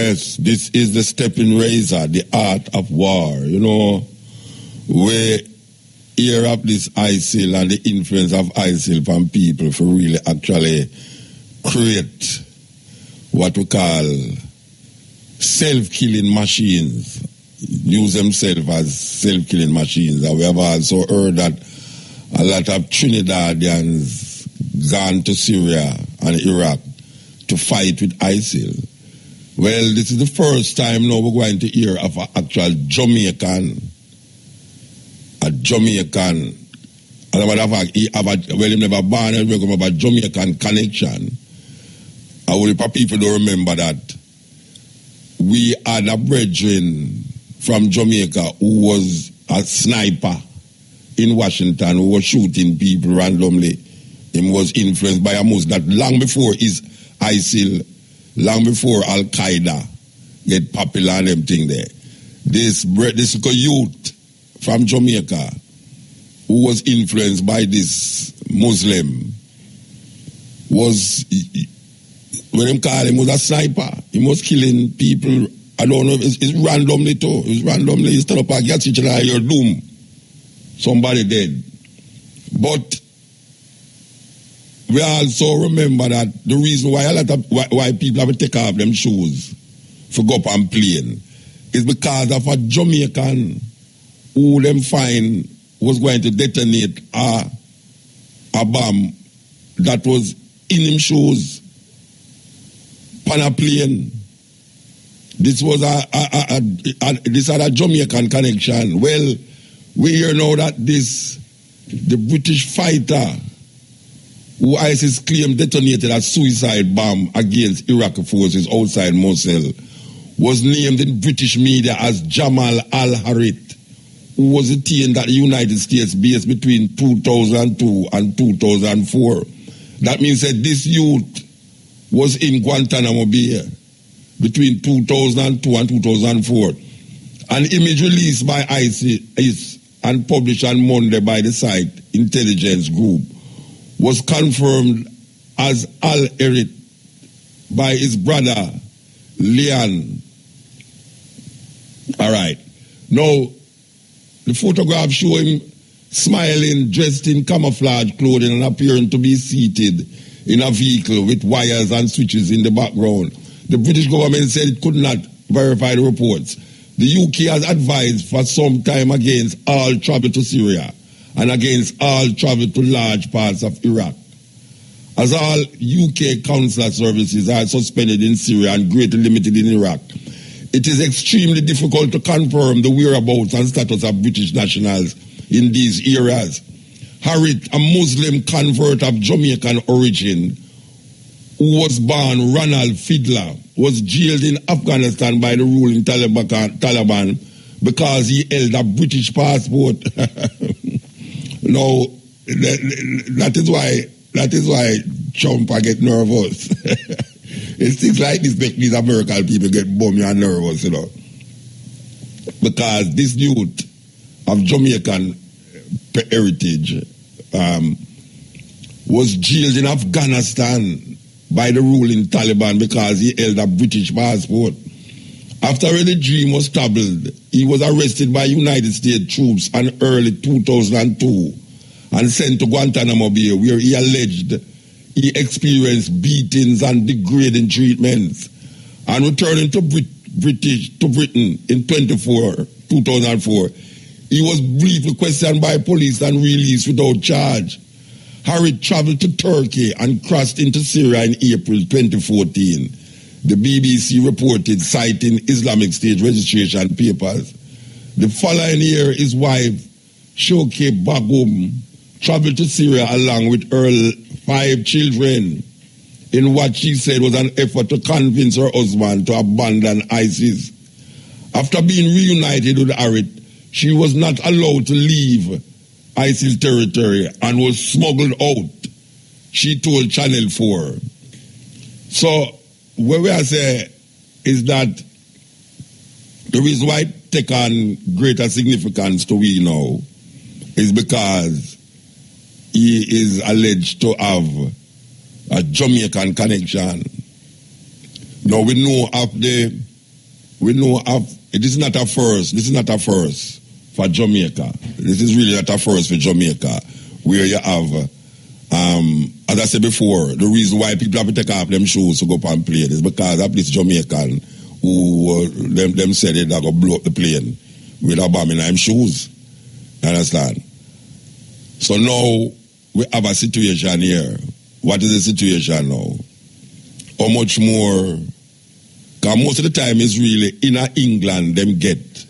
Yes, this is the stepping razor, the art of war. You know, we hear of this ISIL and the influence of ISIL from people for really actually create what we call self-killing machines, use themselves as self-killing machines. And we have also heard that a lot of Trinidadians gone to Syria and Iraq to fight with ISIL. Well, this is the first time now we're going to hear of an actual Jamaican. A Jamaican. As a matter of fact, he never born and we have a Jamaican connection. I will people don't remember that we had a brethren from Jamaica who was a sniper in Washington who was shooting people randomly. He was influenced by a Muslim that long before his ISIL, long before Al Qaeda get popular and them thing there. This youth from Jamaica who was influenced by this Muslim was, when them call him, was a sniper. He was killing people. I don't know, it's randomly too. It's randomly. He stand up and get each other, you're doomed. Somebody dead. But we also remember that the reason why why people have to take off them shoes for go up and plane is because of a Jamaican who them find was going to detonate a bomb that was in him shoes on a plane. This was this had a Jamaican connection. Well, we hear now that the British fighter who ISIS claimed detonated a suicide bomb against Iraqi forces outside Mosul was named in British media as Jamal al-Harith, who was detained at the United States base between 2002 and 2004. That means that this youth was in Guantanamo Bay between 2002 and 2004. An image released by ISIS and published on Monday by the site Intelligence Group was confirmed as al-Harith by his brother Leon. All right. Now, the photograph show him smiling, dressed in camouflage clothing and appearing to be seated in a vehicle with wires and switches in the background. The British government said it could not verify the reports. The UK has advised for some time against all travel to Syria and against all travel to large parts of Iraq. As all UK consular services are suspended in Syria and greatly limited in Iraq, it is extremely difficult to confirm the whereabouts and status of British nationals in these areas. Harith, a Muslim convert of Jamaican origin, who was born Ronald Fiddler, was jailed in Afghanistan by the ruling Taliban because he held a British passport. No, that is why Trump get nervous. It's things like this make these American people get bummy and nervous, you know. Because this youth of Jamaican heritage was jailed in Afghanistan by the ruling Taliban because he held a British passport. After the regime was toppled, he was arrested by United States troops in early 2002 and sent to Guantanamo Bay, where he alleged he experienced beatings and degrading treatments. And returning to Britain in 2004, he was briefly questioned by police and released without charge. Harith traveled to Turkey and crossed into Syria in April 2014. The BBC reported, citing Islamic State registration papers. The following year, his wife, Shoke Bagum, traveled to Syria along with her 5 children in what she said was an effort to convince her husband to abandon ISIS. After being reunited with Harith, she was not allowed to leave ISIL territory and was smuggled out, she told Channel 4. So, what we are saying is that the reason why it take on greater significance to we now is because he is alleged to have a Jamaican connection. Now we know of the we know it is not a first. This is not a first for Jamaica. This is really not a first for Jamaica, where you have, as I said before, the reason why people have to take off them shoes to go up and play is because of this Jamaican who them said they go blow up the plane with a bomb in them shoes. You understand? So now we have a situation here. What is the situation now? How much more? Because most of the time it's really in England them get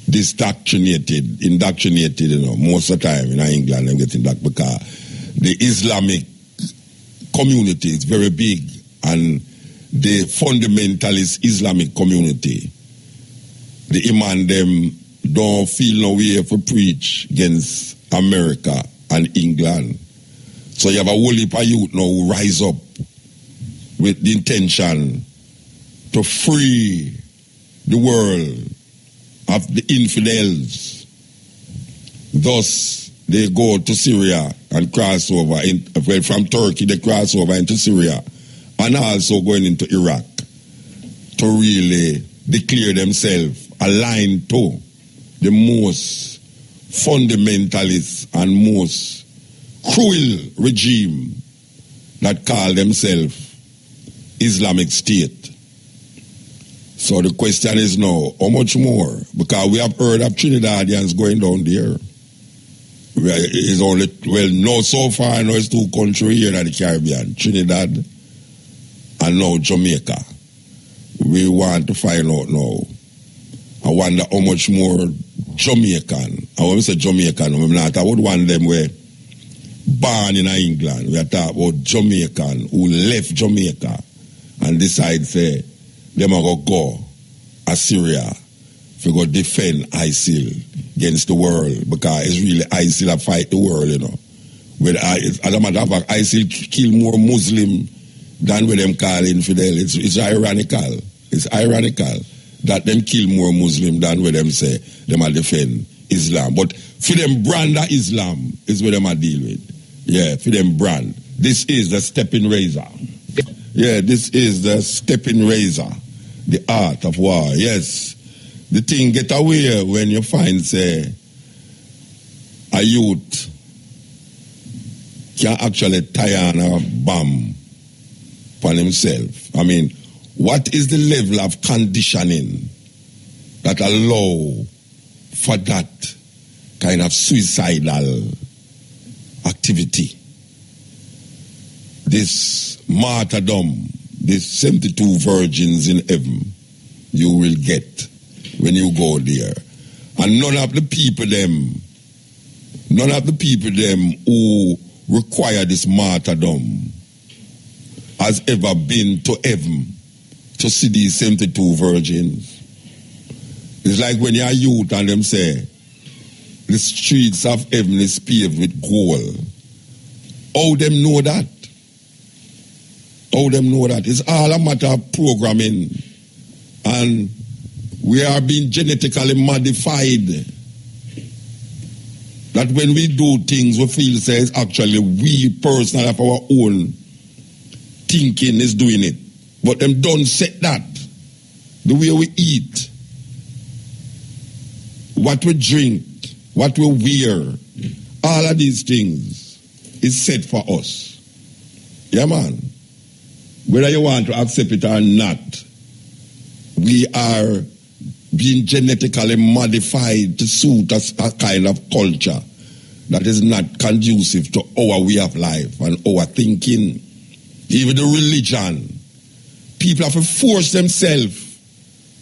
indoctrinated, you know. Most of the time in England them get indoctrinated because the Islamic community is very big, and the fundamentalist Islamic community, the imam them don't feel no way for preach against America and England. So you have a whole heap of youth now who rise up with the intention to free the world of the infidels. Thus, they go to Syria and cross over. From Turkey, they cross over into Syria and also going into Iraq to really declare themselves aligned to the most fundamentalist and most cruel regime that call themselves Islamic State. So the question is now, how much more? Because we have heard of Trinidadians going down there. It's only, well, no, so far, no, it's two countries here in the Caribbean, Trinidad and now Jamaica. We want to find out now. I wonder how much more Jamaican, and when we say Jamaican, I would want them were born in England. We are talking about Jamaican who left Jamaica and decide, say, them are going to go Assyria to go defend ISIL against the world, because it's really ISIL that fight the world, you know. As a matter of fact, ISIL kill more Muslim than what them call infidel. It's ironical. It's ironical that them kill more Muslim than what them say them are defend Islam. But for them brand of Islam is what them are deal with. Yeah, for them brand. This is the stepping razor. Yeah, this is the stepping razor. The art of war. Yes. The thing get away when you find, say, a youth can actually tie on a bomb upon himself. I mean, what is the level of conditioning that allow for that kind of suicidal activity? This martyrdom, these 72 virgins in heaven you will get when you go there. And none of the people them who require this martyrdom has ever been to heaven to see these 72 virgins. It's like when you're a youth and them say, the streets of heaven is paved with gold. How them know that? How them know that? It's all a matter of programming. And we are being genetically modified. That when we do things, we feel says actually we personally have our own thinking is doing it. But them don't set that. The way we eat, what we drink, what we wear, all of these things is set for us. Yeah, man. Whether you want to accept it or not, we are being genetically modified to suit a kind of culture that is not conducive to our way of life and our thinking. Even the religion. People have to force themselves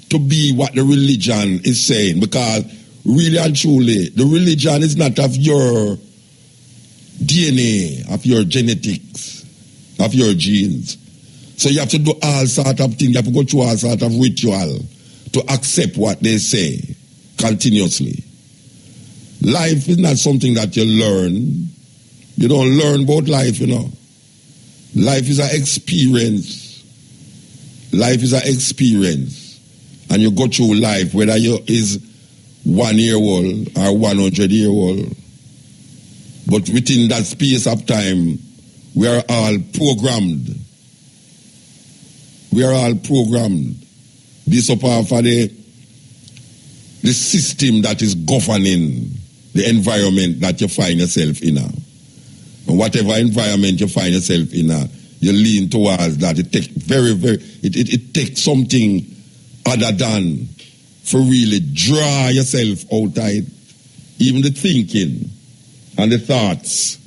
to be what the religion is saying, because really and truly, the religion is not of your DNA, of your genetics, of your genes. So you have to do all sort of things. You have to go through all sort of ritual to accept what they say continuously. Life is not something that you learn. You don't learn about life, you know. Life is an experience. Life is an experience. And you go through life, whether you is 1 year old or 100 year old. But within that space of time, we are all programmed. We are all programmed based upon for the system that is governing the environment that you find yourself in. And whatever environment you find yourself in, you lean towards that. It takes it takes something other than for really draw yourself out of it. Even the thinking and the thoughts,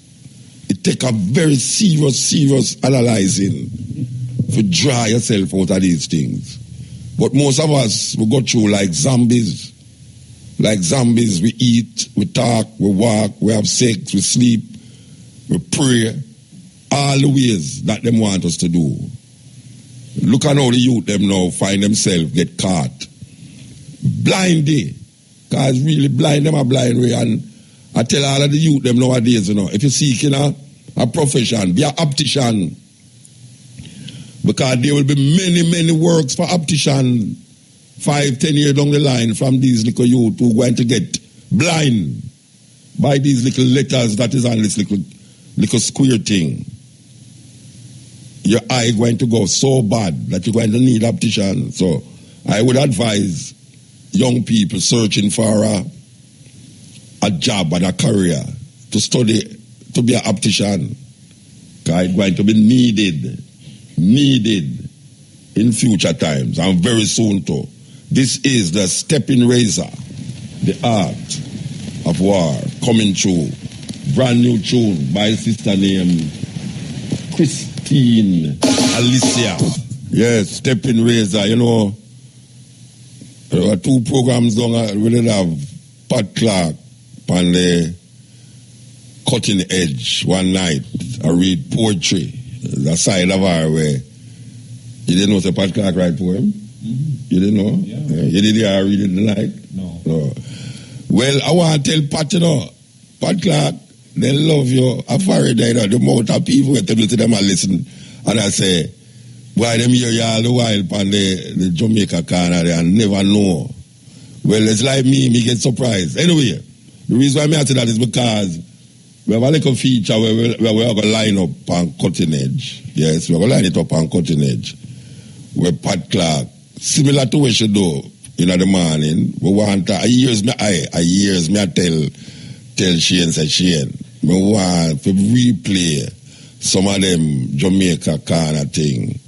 it takes a very serious analyzing to draw yourself out of these things. But most of us, we go through like zombies. Like zombies, we eat, we talk, we walk, we have sex, we sleep, we pray. All the ways that them want us to do. Look at how the youth them now find themselves get caught. Blindly. Because really blind them a blind way. And I tell all of the youth them nowadays, if you're seeking a profession, be an optician. Because there will be many works for optician 5-10 years down the line from these little youth who are going to get blind by these little letters that is on this little square thing. Your eye going to go so bad that you're going to need optician. So I would advise young people searching for a job and a career to study to be an optician. Because it's going to be needed in future times and very soon too. This is the stepping razor, the art of war coming through. Brand new tune by a sister named Christine Alicia. Yes, stepping razor. There were 2 programs on. We did have Pat Clark on the cutting edge one night. I read poetry. The side of her where you didn't know the Pat Clark write poem? Mm-hmm. You didn't know? Yeah. You didn't hear her read it tonight? No. Well, I want to tell Pat, Pat Clark, they love you. I'm afraid that the amount of people who tell them I listen. And I say, why them hear you all the while on the Jamaica corner and never know. Well, it's like me get surprised. Anyway, the reason why I say that is because we have a little feature where we're going to line up on cutting edge. Yes, we're going to line it up on cutting edge. Where Pat Clark, similar to what she do in the morning, we want to, a years me tell Shane, say Shane, we want to replay some of them Jamaica kind of thing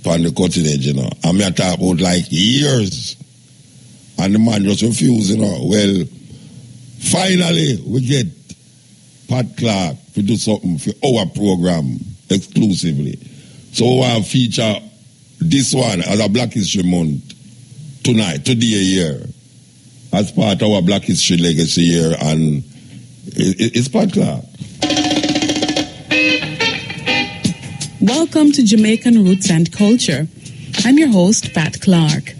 on the cutting edge, And me talk about like years. And the man just refused, Well, finally we get Pat Clark to do something for our program exclusively. So we want to feature this one as a Black History Month today here, as part of our Black History Legacy here, and it's Pat Clark. Welcome to Jamaican Roots and Culture. I'm your host, Pat Clark.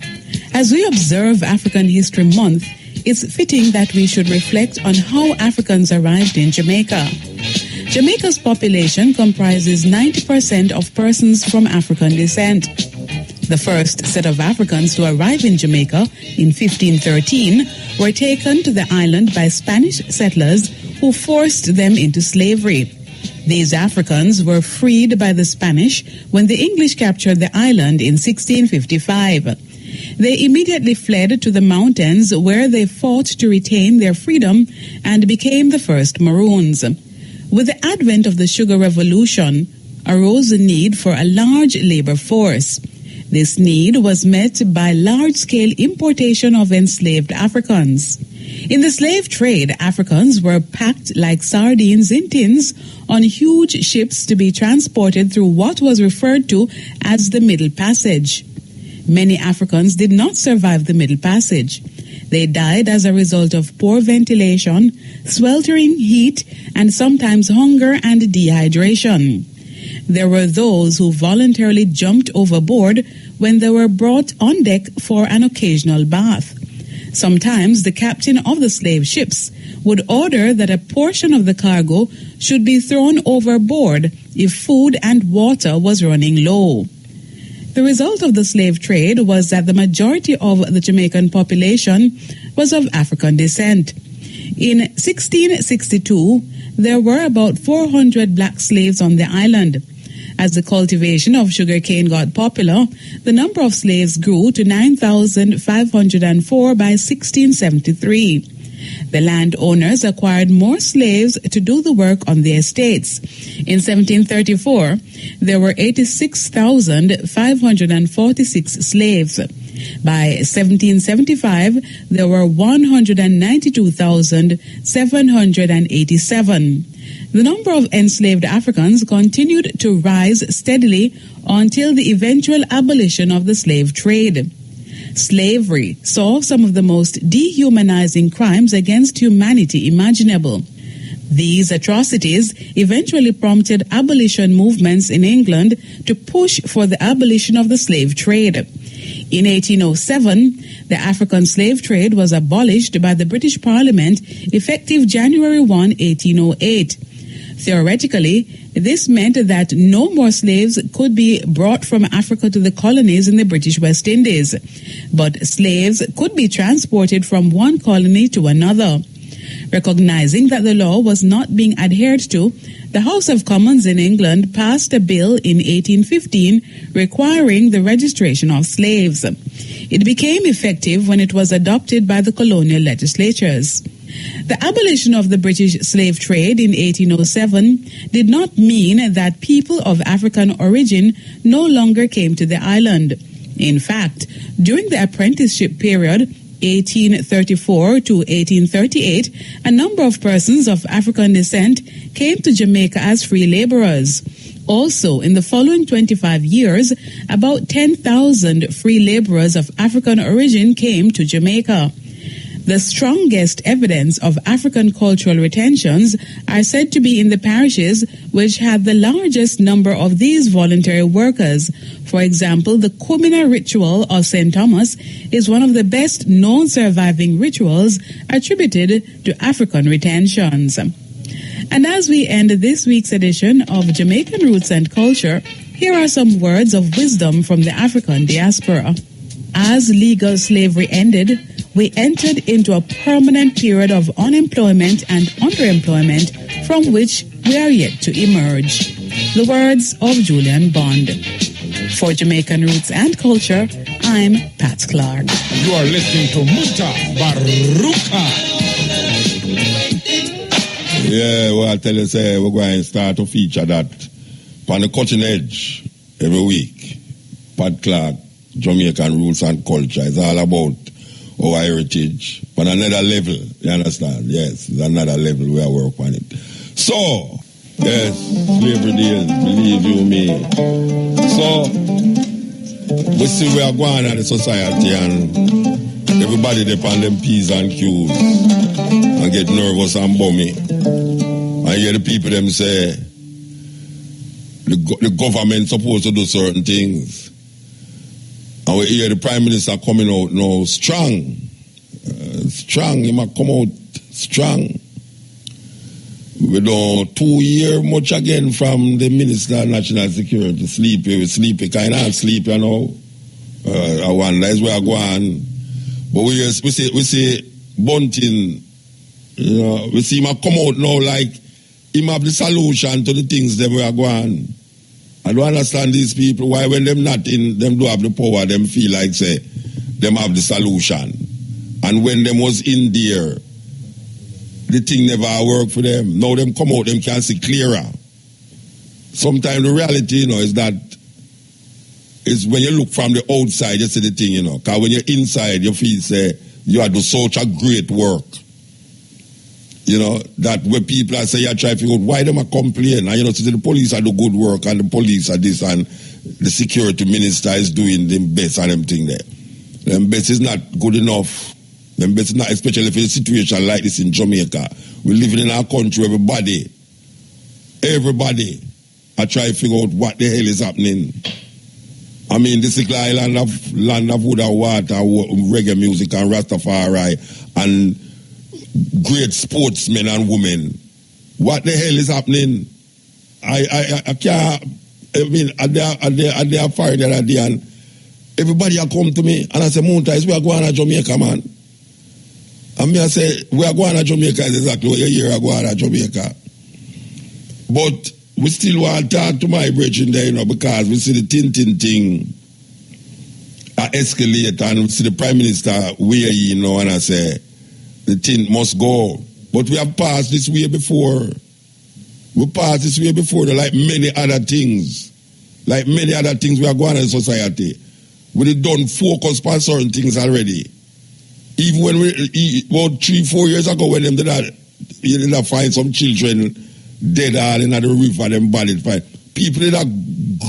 As we observe African History Month, it's fitting that we should reflect on how Africans arrived in Jamaica. Jamaica's population comprises 90% of persons from African descent. The first set of Africans to arrive in Jamaica in 1513 were taken to the island by Spanish settlers who forced them into slavery. These Africans were freed by the Spanish when the English captured the island in 1655. They immediately fled to the mountains where they fought to retain their freedom and became the first Maroons. With the advent of the Sugar Revolution arose the need for a large labor force. This need was met by large-scale importation of enslaved Africans. In the slave trade, Africans were packed like sardines in tins on huge ships to be transported through what was referred to as the Middle Passage. Many Africans did not survive the Middle Passage. They died as a result of poor ventilation, sweltering heat, and sometimes hunger and dehydration. There were those who voluntarily jumped overboard when they were brought on deck for an occasional bath. Sometimes the captain of the slave ships would order that a portion of the cargo should be thrown overboard if food and water was running low. The result of the slave trade was that the majority of the Jamaican population was of African descent. In 1662, there were about 400 black slaves on the island. As the cultivation of sugarcane got popular, the number of slaves grew to 9,504 by 1673. The landowners acquired more slaves to do the work on their estates. In 1734, there were 86,546 slaves. By 1775, there were 192,787. The number of enslaved Africans continued to rise steadily until the eventual abolition of the slave trade. Slavery saw some of the most dehumanizing crimes against humanity imaginable. These atrocities eventually prompted abolition movements in England to push for the abolition of the slave trade. In 1807, the African slave trade was abolished by the British Parliament effective January 1, 1808. Theoretically, this meant that no more slaves could be brought from Africa to the colonies in the British West Indies, but slaves could be transported from one colony to another. Recognizing that the law was not being adhered to, the House of Commons in England passed a bill in 1815 requiring the registration of slaves. It became effective when it was adopted by the colonial legislatures. The abolition of the British slave trade in 1807 did not mean that people of African origin no longer came to the island. In fact, during the apprenticeship period, 1834 to 1838, a number of persons of African descent came to Jamaica as free laborers. Also, in the following 25 years, about 10,000 free laborers of African origin came to Jamaica. The strongest evidence of African cultural retentions are said to be in the parishes which had the largest number of these voluntary workers. For example, the Kumina ritual of St. Thomas is one of the best known surviving rituals attributed to African retentions. And as we end this week's edition of Jamaican Roots and Culture, here are some words of wisdom from the African diaspora. As legal slavery ended, we entered into a permanent period of unemployment and underemployment from which we are yet to emerge. The words of Julian Bond. For Jamaican Roots and Culture, I'm Pat Clark. You are listening to Muta, Baruka. Yeah, well, I tell you, say, we're going to start to feature that on the cutting edge every week. Pat Clark, Jamaican Roots and Culture. It's all about our heritage on another level. You understand? Yes, it's another level we are working on it. So, yes, slavery days, believe you me. So, we see we are going at the society and everybody depend them P's and Q's and get nervous and bummy. And hear the people them say the government supposed to do certain things. And we hear the Prime Minister coming out now strong. Strong, he might come out strong. We don't 2 years much again from the Minister of National Security. Sleepy, kind of sleepy, you know. I wonder, that's where I go on. But we see Bunting, you know, we see him come out now like him have the solution to the things that we are going. I don't understand these people, why when them not in, them do have the power, them feel like, say, them have the solution. And when them was in there, the thing never work for them. Now them come out, them can see clearer. Sometimes the reality, you know, is that it's when you look from the outside, you see the thing, you know. Because when you're inside, you feel, say, you are doing such a great work. You know, that when people are saying, you try to figure out why them are complaining. And you know, see the police are do good work and the police are this and the security minister is doing them best and them thing there. Them best is not good enough. Them best is not, especially for a situation like this in Jamaica. We're living in our country, everybody are trying to figure out what the hell is happening. I mean, this is like land of wood and water, reggae music and Rastafari and great sportsmen and women. What the hell is happening? I can't. I mean, at their fire the other day, and everybody are come to me and I say, Muta, we are going to Jamaica, man. And me I say, we are going to Jamaica is exactly what you hear are going to Jamaica. But we still want to talk to my brethren there, you know, because we see the thing escalate, and we see the Prime Minister way, you know, and I say, the thing must go. But we have passed this way before. We passed this way before, like many other things. Like many other things we are going in society. We don't focus on certain things already. Even when about 3-4 years ago, when them did that, you did not find some children dead all in the river, them bodies. People did a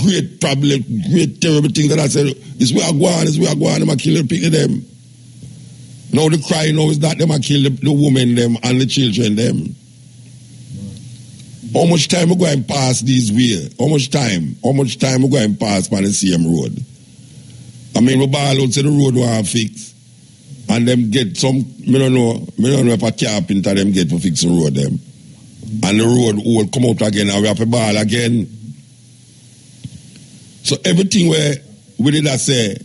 great problem, great terrible things that I said, this way I go on, them I kill them. Now the cry now is that them I kill the women them and the children them. How much time we go and pass these way? How much time we go and pass on the same road? I mean, we ball out to the road want fix. And them get some, me don't know if a carpenter them get to fix the road them. And the road will come out again and we have to ball again. So everything we did I say,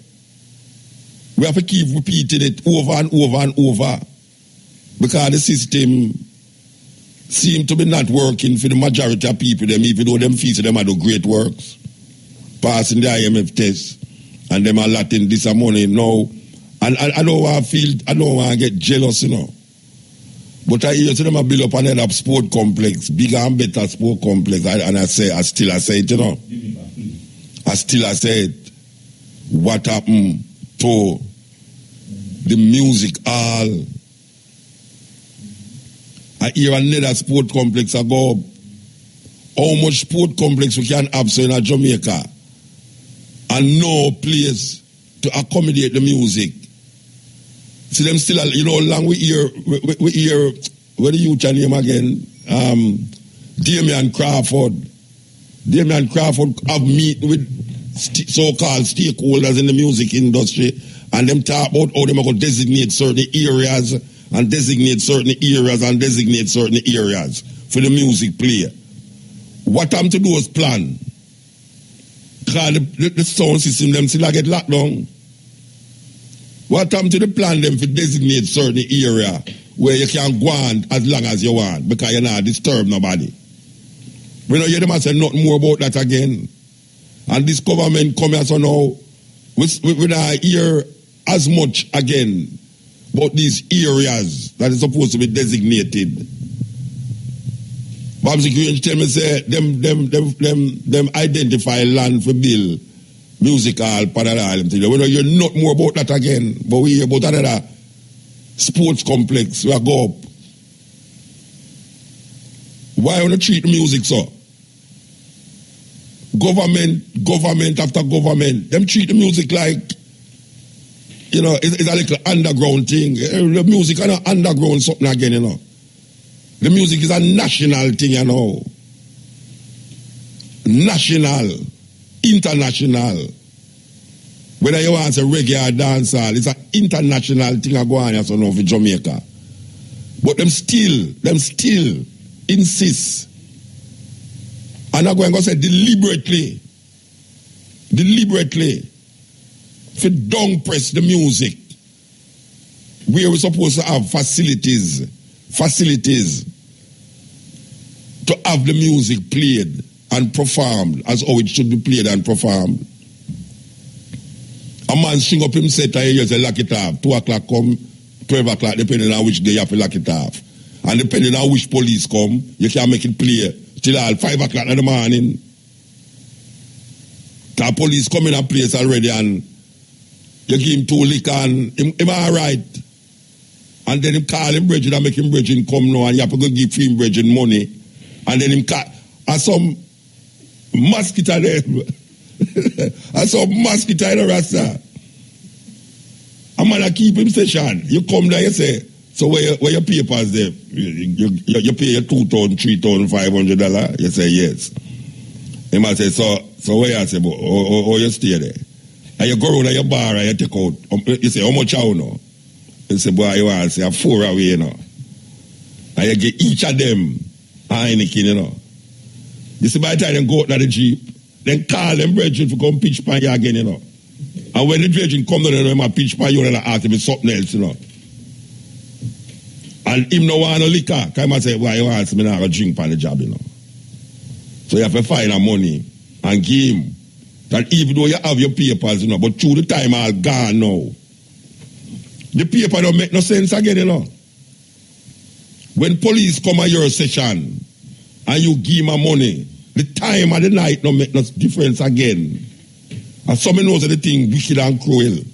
we have to keep repeating it over and over and over. Because the system seems to be not working for the majority of people, them, even though them feel them are do great works. Passing the IMF test, and them are letting this money now. And I don't want to get jealous, you know. But I hear them build up another sport complex, bigger and better sport complex, and I still say it, you know. I say it. What happened to the music hall? I hear another sport complex ago. How much sport complex we can have so in Jamaica? And no place to accommodate the music. See them still, you know, long we hear, what do you name again? Damian Crawford. Damian Crawford have meet with so-called stakeholders in the music industry, and them talk about how they are going to designate certain areas and designate certain areas for the music player. What I'm to do is plan. Because the sound system them still get locked down. What I'm to the plan them for designate certain area where you can go on as long as you want because you're not disturb nobody. We don't hear them say nothing more about that again. And this government come here so now, we don't hear as much again about these areas that is supposed to be designated. Vybz Green tell me say them identify land for build music hall, padadal. We don't hear not more about that again, but we hear about another sports complex where I go up. Why want to treat music so? Government after government, them treat the music like, you know, it's a little underground thing. The music is an underground something again, you know. The music is a national thing, you know. National, international. Whether you want to reggae or dancehall, it's an international thing going on here so now for Jamaica. But them still insist. And I'm going to say deliberately, for down press the music where we're supposed to have facilities to have the music played and performed as how it should be played and performed. A man string up him set and he say lock it off. 2 o'clock come, 12 o'clock, depending on which day you have to lock it off. And depending on which police come, you can make it play till all 5 o'clock in the morning. The police come in a place already and you give him 2 liquor and him all right. And then him call him brethren and make him brethren come now and you have to go give him brethren money. And then him call, and some mosquito there. And some mosquito in the rasta. A man keep him session. You come there, you say, so where your papers there? You pay your $2,000, $3,500? You say yes. He might say, so where you say, or you stay there? And you go around your bar and you take out, you say, how much you know? You say, boy, you want to say, 4 away, you know. And you get each of them a Heineken, you know. You see, by the time they go out to the Jeep, then call them brethren to come pitch pan you again, you know. And when the brethren come down, they might pitch pan you and ask him something else, you know. And him no want no liquor. Because he might say, why you ask me not to drink pan the job, you know. So you have to find a money and give him. That even though you have your papers, you know, but through the time all gone now. The paper don't make no sense again, you know. When police come at your session and you give them money, the time of the night don't make no difference again. And some knows that the thing wicked and cruel.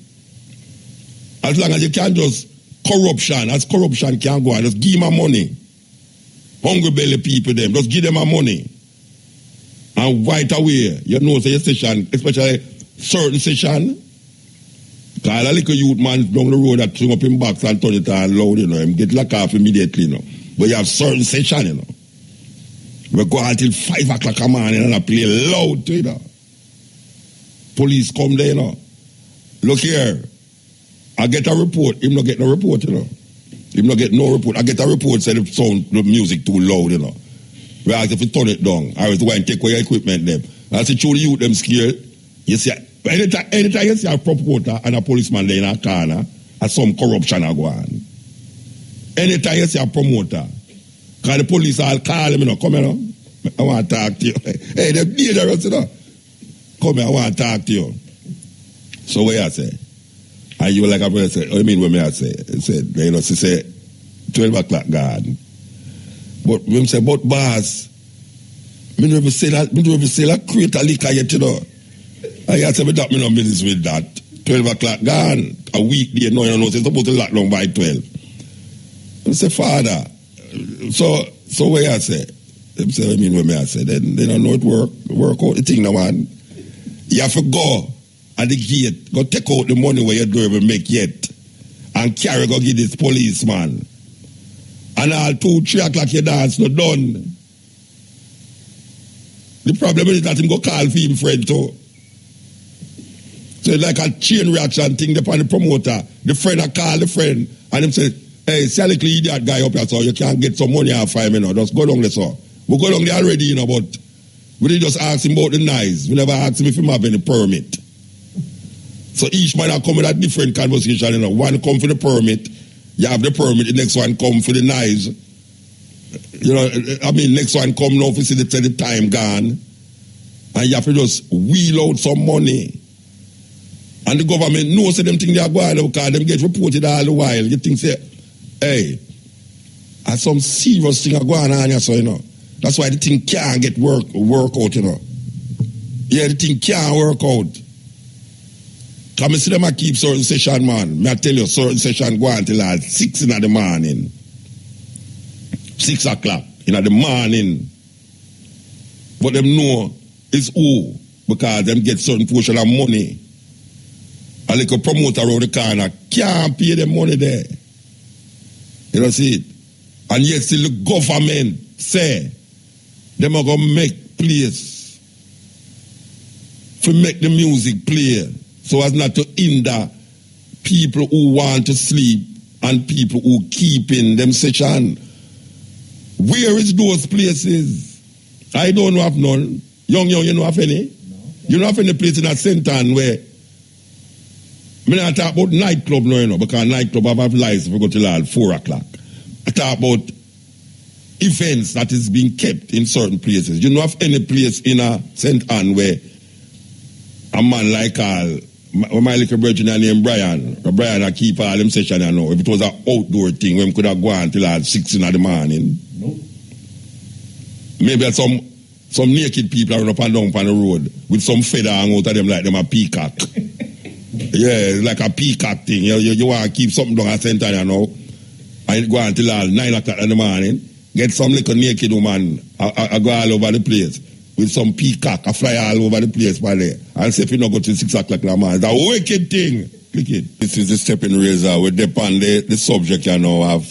As long as you can just corruption, as corruption can go on, just give them money. Hungry belly people them, just give them a money. And right away, you know, say your session, especially certain session, because a little youth man down the road that swing up in box and turn it on loud, you know, him get locked off immediately, you know. But you have certain session, you know. We go until 5 o'clock a morning and I play loud, you know. Police come there, you know. Look here, I get a report, him not get no report, you know. Him not get no report. I get a report say the sound, the music too loud, you know. Whereas if you turn it down, I was going to take away your equipment them. I say, truly youth them scared. You see, anytime you see a promoter and a policeman there in a corner, and some corruption are going on. Anytime you see a promoter, because the police all call him, you know, come here, you know. I want to talk to you. Hey, they're dangerous, you know. Come here, I want to talk to you. So what I say? And you like a brother say, what do you mean what I say? He said, you know, she said, 12 o'clock God. But when say, but boss, me never say that crate a liquor yet, you know. I said, me no business with that. 12 o'clock gone. A weekday, no, you know, it's supposed to lock down by 12. I say, Father, so what I say? They say, I mean, what I say? Then they don't know it work out the thing now, man. You have to go at the gate, go take out the money where you don't even make yet, and carry go give this policeman. And all 2, 3 o'clock you dance, not done. The problem is that him go call for him friend too. So it's like a chain reaction thing upon the promoter. The friend I call the friend and him say, hey, see a little idiot guy up here, so you can't get some money off him, you know. Just go down there, so. We go down there already, you know, but we didn't just ask him about the knives. We never asked him if he have any permit. So each man come with a different conversation, you know. One come for the permit, you have the permit, the next one come for the knives. You know, I mean, next one come now for see the time gone. And you have to just wheel out some money. And the government knows them things they are going on because them get reported all the while. You think, say, hey, and some serious thing are going on here, so, you know. That's why the thing can't get work out, you know. Yeah, the thing can't work out. Come and see them keep certain session, man. May I tell you, certain session go until like 6 in the morning. 6 o'clock in the morning. But them know it's who, because them get certain portion of money. A little promoter around the corner can't pay them money there. You know, see it? And yet still the government say them are going to make place to make the music play so as not to hinder people who want to sleep and people who keep in them session. Where is those places? I don't have none. Young, you don't have any? No. You don't have any place in a Sentan where I not talk about nightclub now, you know, because nightclub have lights if we go till 4 o'clock. I talk about events that is being kept in certain places. You don't have any place in a St. Anne where a man like my little brother named Brian I keep all them session, you know. If it was an outdoor thing, we could have gone till 6 in the morning. No. Maybe some naked people are up and down on the road with some feather hang out of them like them a peacock. Yeah, like a peacock thing. You want to keep something down at St. Anne, you know. I go until 9 o'clock in the morning. Get some little naked woman, I go all over the place with some peacock, I fly all over the place by there. And say if you not go till 6 o'clock in the morning, it's a wicked thing. Click it. This is the stepping razor. We depend the subject, you know, of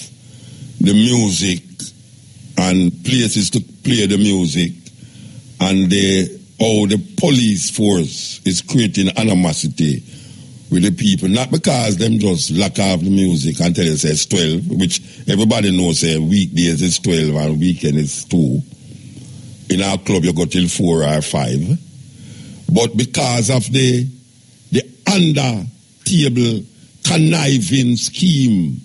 the music and places to play the music and how the police force is creating animosity with the people, not because them just lock off the music and tell you say it's 12, which everybody knows say weekdays is 12 and weekend is 2. In our club you go till 4 or 5. But because of the under table conniving scheme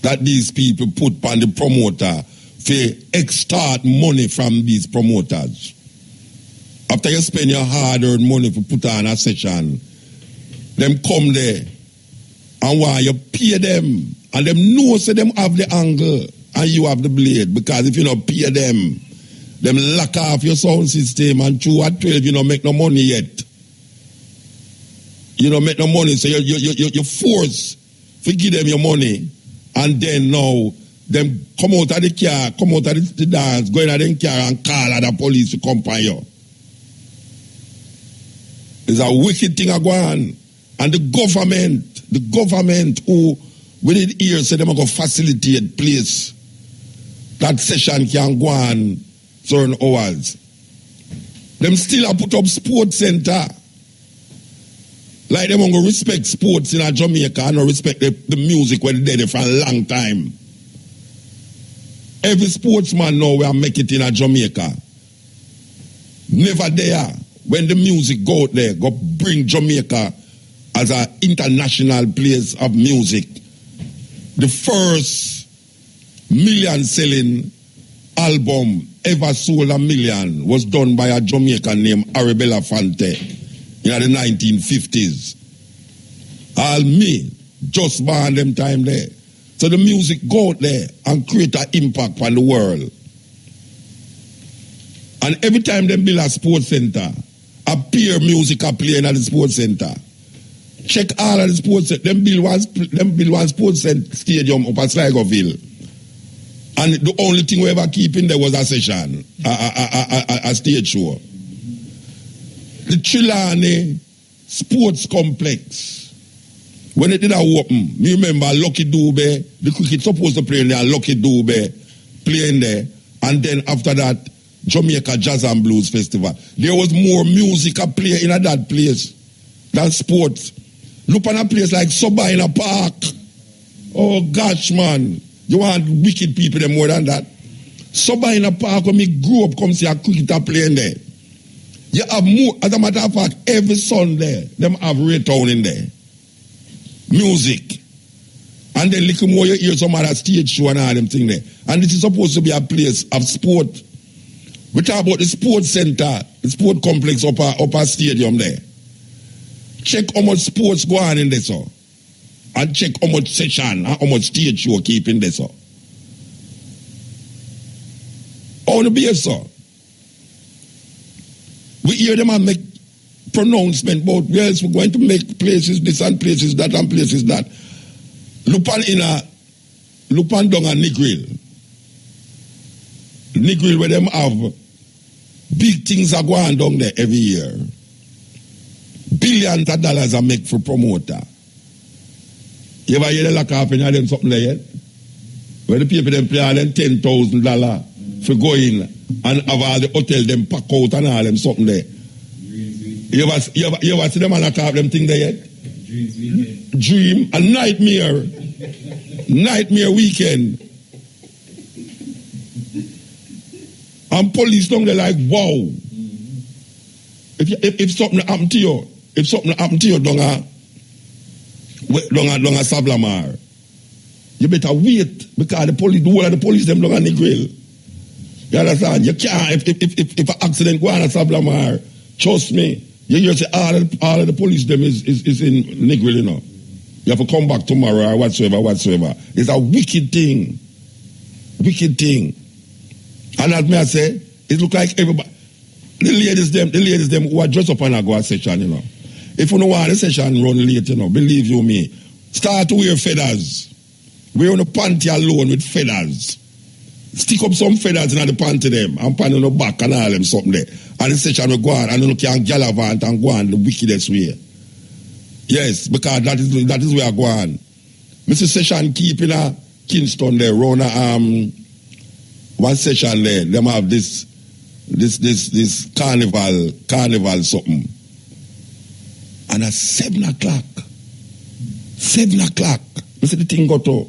that these people put on the promoter to extort money from these promoters. After you spend your hard-earned money to put on a session, them come there and why you pay them, and them know so them have the angle and you have the blade, because if you don't pay them lock off your sound system, and through at 12 you don't make no money yet. You don't make no money, so you force to give them your money, and then now them come out of the car, come out of the dance, go in at the car and call at the police to come by you. It's a wicked thing going on. And the government who within here say them are going to facilitate place that session can go on certain hours. Them still have put up sports center. Like them going to respect sports in Jamaica and not respect the music when they're there for a long time. Every sportsman now will make it in Jamaica. Never there. When the music go out there, go bring Jamaica as an international place of music. The first million-selling album ever sold $1 million was done by a Jamaican named Arabella Fante in the 1950s. All me, just born them time there. So the music go out there and create an impact on the world. And every time they build a sports center, a peer music are playing at the sports center. Check all of the sports center. Them build one sports stadium up at Sligoville. And the only thing we ever keep in there was a session, a stage show. The Chilani Sports Complex, when it did open, me remember Lucky Dube, the cricket supposed to play in there, Lucky Dube playing there, and then after that, Jamaica Jazz and Blues Festival. There was more music a play in that place than sports. Look at a place like Sabina Park. Oh gosh, man. You want wicked people there more than that? Sabina Park, when me grew up, come see a cricketer playing there. You have more, as a matter of fact, every Sunday, them have Raytown in there. Music. And then little more you hear some other stage show and all them thing there. And this is supposed to be a place of sport. We talk about the sports center, the sport complex up a stadium there. Check how much sports go on in there, so. And check how much session and how much stage show keep in there, so. How the be so. We hear them and make pronouncement about where else we're going to make places this and places that and places that. Lupan down a Negril. Negril where them have big things are going down there every year. Billions of dollars are made for promoter. You ever hear the lock up and them something like that? Where the people them pay all them $10,000 for going and have all the hotel them pack out and all them something there. You ever see them and lock up them thing there yet? Dream, a nightmare. Nightmare weekend. And police down there like, wow. If something happened to you, down a Sablamar, you better wait, because the whole of the police them down on the grill. You understand? You can't, if an accident go on a Sablamar, trust me, you hear say all of the police them is in Negril, you know. You have to come back tomorrow or whatsoever. It's a wicked thing. Wicked thing. And as me I say, it look like everybody, the ladies them who are dressed up and go a session, you know. If you don't want a session run late, you know, believe you me, start to wear feathers. Wear on a panty alone with feathers. Stick up some feathers in the panty them and pan on the back and all them something there. And the session will go on and you can gallivant and go on the wickedest way. Yes, because that is where I go on. Mr. Session keep in a Kingston there, round one session there, them have this carnival something. And at 7 o'clock, you see the thing got to,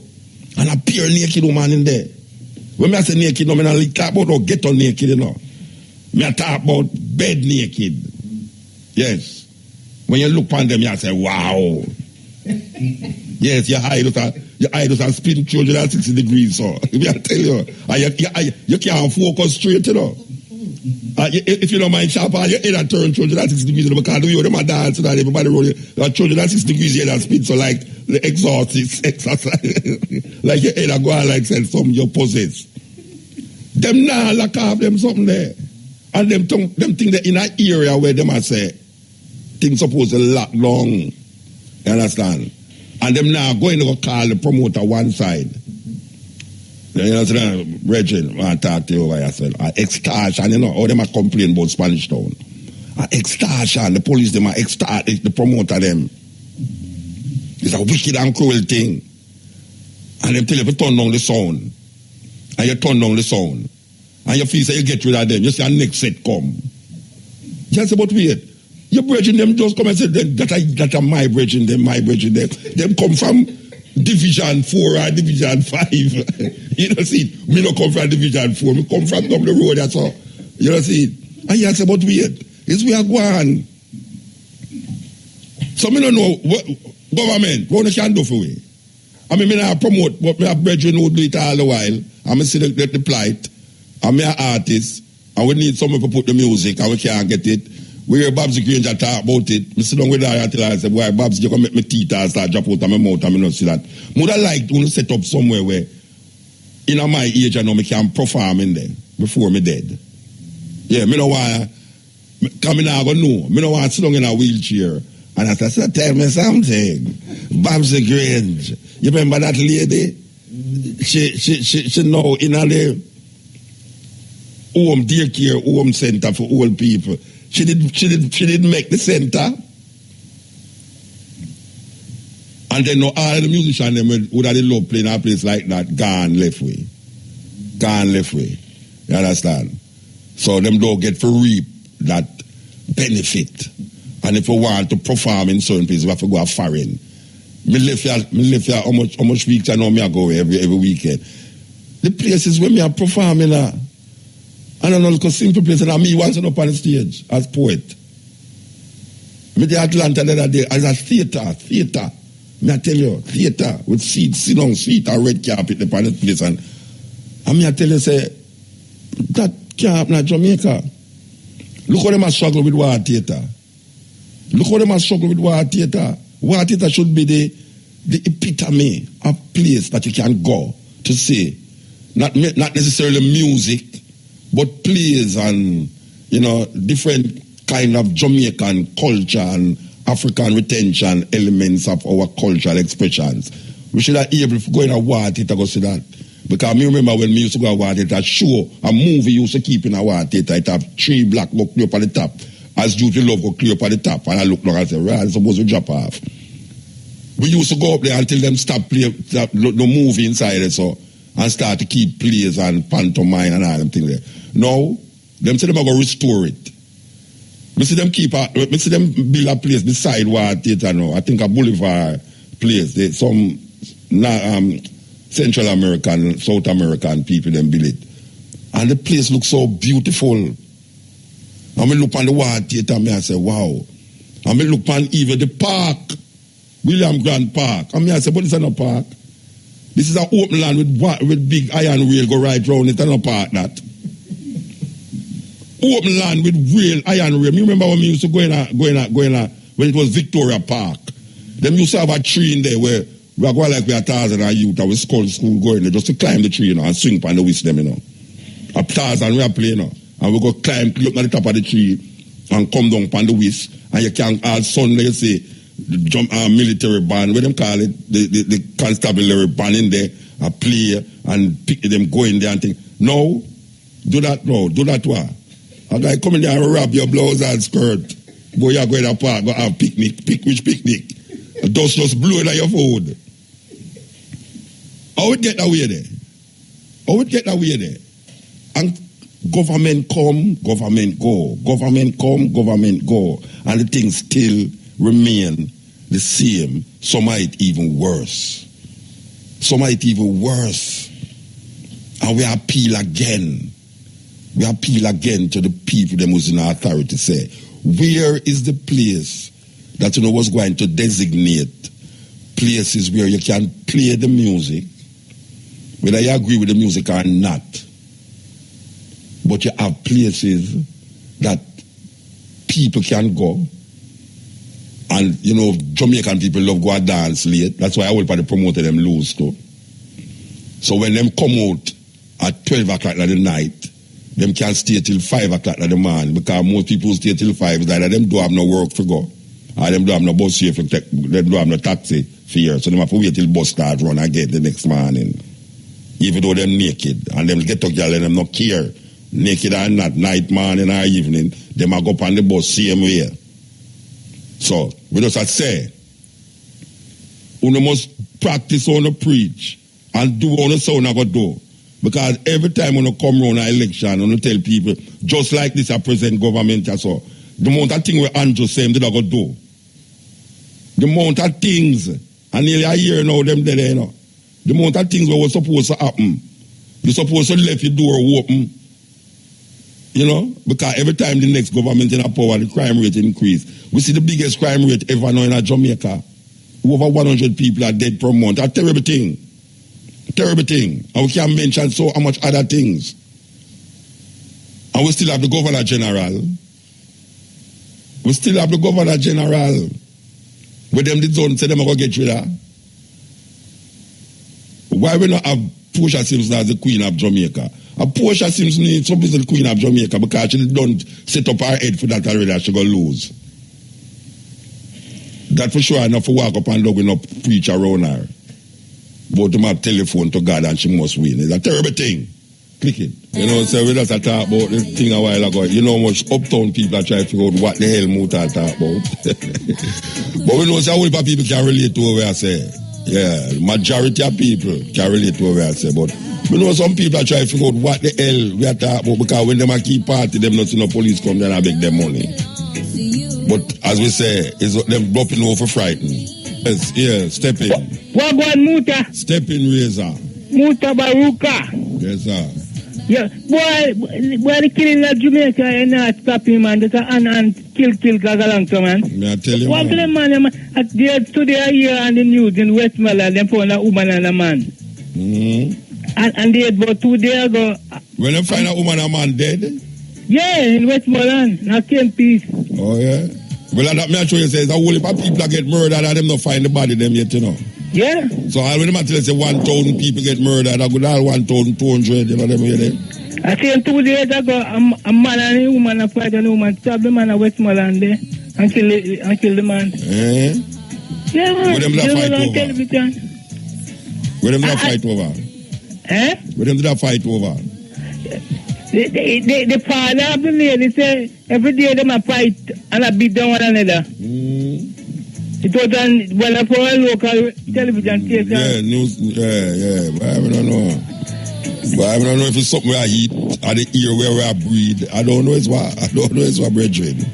and a pure naked woman in there. When I say naked, no, I don't talk about no ghetto naked, you know. I talk about bed naked. Yes. When you look on them, you say, wow. Yes, your eye does a spin 360 degrees, so I tell you, you can't focus straight, you know. If you don't mind sharp, your head turn 360 degrees, because you them a dance and everybody roll you 360 degrees, your head spin, so like the exhaust is exercise, like your head go on like something you possess. Them now lock off them something there, and them think that in an area where them a say things supposed to lock long, you understand? And them now going to call the promoter one side. You understand, Regin, I talk to you over yourself. Extortion, you know, how them a complain about Spanish Town. Extortion, the police them are extort the promoter them. It's a wicked and cruel thing. And them tell you to turn down the sound. And you turn down the sound. And you feel say you get rid of them. You see a next set come. Just about wait. Your brethren them just come and say that are my brethren them. Them come from Division 4 or Division 5. You know see it? Me no come from Division 4. Me come from down the road, that's all. You know see it? And you say about wait. It's we are going. So me don't know what government can do for we. I mean, I promote what my brethren who do it all the while. I see the plight. I'm an artist. And we need someone to put the music and we can't get it. We hear Vybz Granger talk about it. I sit down with her until I say, boy, Vybz, you can make me teeth and start drop out of my mouth and I don't see that. Would I like to set up somewhere where, in my age, I know I can perform in there before me dead. Yeah, me don't want to, me not going to know. Me don't want to sit down in a wheelchair. And I said, tell me something. Vybz Granger. You remember that lady? She know in a home daycare, home center for old people. She did make the center. And then all the musicians them would have love playing a place like that, gone left way. You understand? So them don't get to reap that benefit. And if we want to perform in certain places, we have to go foreign. Me live here how much weeks I know me I go every weekend. The places where me are performing I don't know, look a simple place, and me once up on the stage as poet. Me the Atlanta the other day as a theater. Me I tell you, theater with seats, sit down seat and red carpet upon the place, and me I tell you, say, that can't happen in Jamaica. Look how them a struggle with war theater. War theater should be the epitome of place that you can go to see. Not necessarily music, but plays and, you know, different kind of Jamaican culture and African retention elements of our cultural expressions. We should have able to go in a war theater go see that. Because I remember when we used to go to a war theater, a movie used to keep in a war theater, it have 3 black go clear up at the top. As Duty Love go clear up at the top. And I look down and say, right, it's supposed to drop off. We used to go up there until them stop playing the movie inside it, so, and start to keep plays and pantomime and all them things there. Now, them say them are going to restore it. Me see them build a place beside War Theater now. I think a Boulevard place. Some Central American, South American people them build it. And the place looks so beautiful. And me look on the War Theater and I say, wow. And me look on even the park, William Grant Park. And I say, but it's not a park. This is an open land with big iron rail go right round it, and no park that. Open land with rail, iron rail. You remember when we used to go in when it was Victoria Park. Them used to have a tree in there where we are going like we are 1,000 youth and we school going there just to climb the tree, you know, and swing on the wisdom, you know. A 1,000 we are playing, you know. And we go climb up at the top of the tree and come down on the whisk. And you can all Sunday you see military band, what them call it, the constabulary band in there, play and pick them go in there and think, no, do that what? A guy come in there and wrap your blouse and skirt. Boy, you're going to park, go have picnic. Which picnic? Dust just blowing on your food. How would get away there? And government come, government go. Government come, government go. And the things still remain the same. Some might even worse. And we appeal again. To the people that was in authority say, where is the place that was going to designate places where you can play the music, whether you agree with the music or not. But you have places that people can go. And, you know, Jamaican people love go and dance late. That's why I will probably promote them loose too. So when them come out at 12 o'clock at the night, them can stay till 5 o'clock at the morning, because most people stay till 5. It's either them don't have no work for go, or them don't have no bus here for they don't have no taxi fare. So them have to wait till bus start run again the next morning. Even though them naked. And them get to girl and them not care. Naked or not, night, morning or evening, them a go up on the bus same way. So, we just say, you must practice on the preach and do on the sound I go do. Because every time when you come around an election, you tell people, just like this, a present government, so the amount of things we Andrew say, they don't go do. The amount of things, and nearly a year now, them there, you know. The amount of things that were supposed to happen, you're supposed to leave your door open, you know, because every time the next government in a power, the crime rate increase. We see the biggest crime rate ever now in Jamaica. Over 100 people are dead per month. A terrible thing. Terrible thing. And we can't mention so much other things. And we still have the Governor General. We still have the Governor General. With them, the zone say them are going to get rid of. Why we not have Portia Simpson as the Queen of Jamaica? And Portia Simpson is supposed to be the Queen of Jamaica because she don't set up her head for that already, she going to lose. That for sure enough to walk up and look no preach around her. But to have telephone to God and she must win. It's a terrible thing. Click it. You know, so we just talk about the thing a while ago. You know how much uptown people are trying to figure out what the hell Muta talk about. But we know so whole people can relate to what I say. Yeah, majority of people can relate to what I say. But we know some people are trying to figure out what the hell we are talking about, because when them a keep party, them not see no police come there and beg them money. But as we say, it's them dropping over frightened. Yes, yeah, step in. What about Muta? Step in, Razor. Muta Baruka. Yes, sir. Yeah, boy, the killing of Jamaica and not stopping, man. That's and kill Gagalangto, man. May I tell you, what man? Man, today I hear on the news in Westmoreland, them found a woman and a man. Mm-hmm. And they had about 2 days ago. When they find a woman and a man dead? Yeah, in Westmoreland, not same piece. Oh, yeah? Well, that me show you say, it's a whole heap of people that get murdered and them not find the body them yet, you know. Yeah. So when them tell you say 1,000 people get murdered, I go all 1,200, you know them here there. I seen 2 days ago, a man and a woman a fight and a woman stab the man at Westmoreland there and kill the man. Eh? Yeah, man. Where them that fight over? Television. Where them that fight over? Eh? Where them that fight over? The father of the lady say every day them a fight and a beat down one another. It was on for a local television station. Yeah, news. Yeah. But I don't know. But I don't know if it's something where I eat or the ear where I breathe. I don't know it's what. Brethren.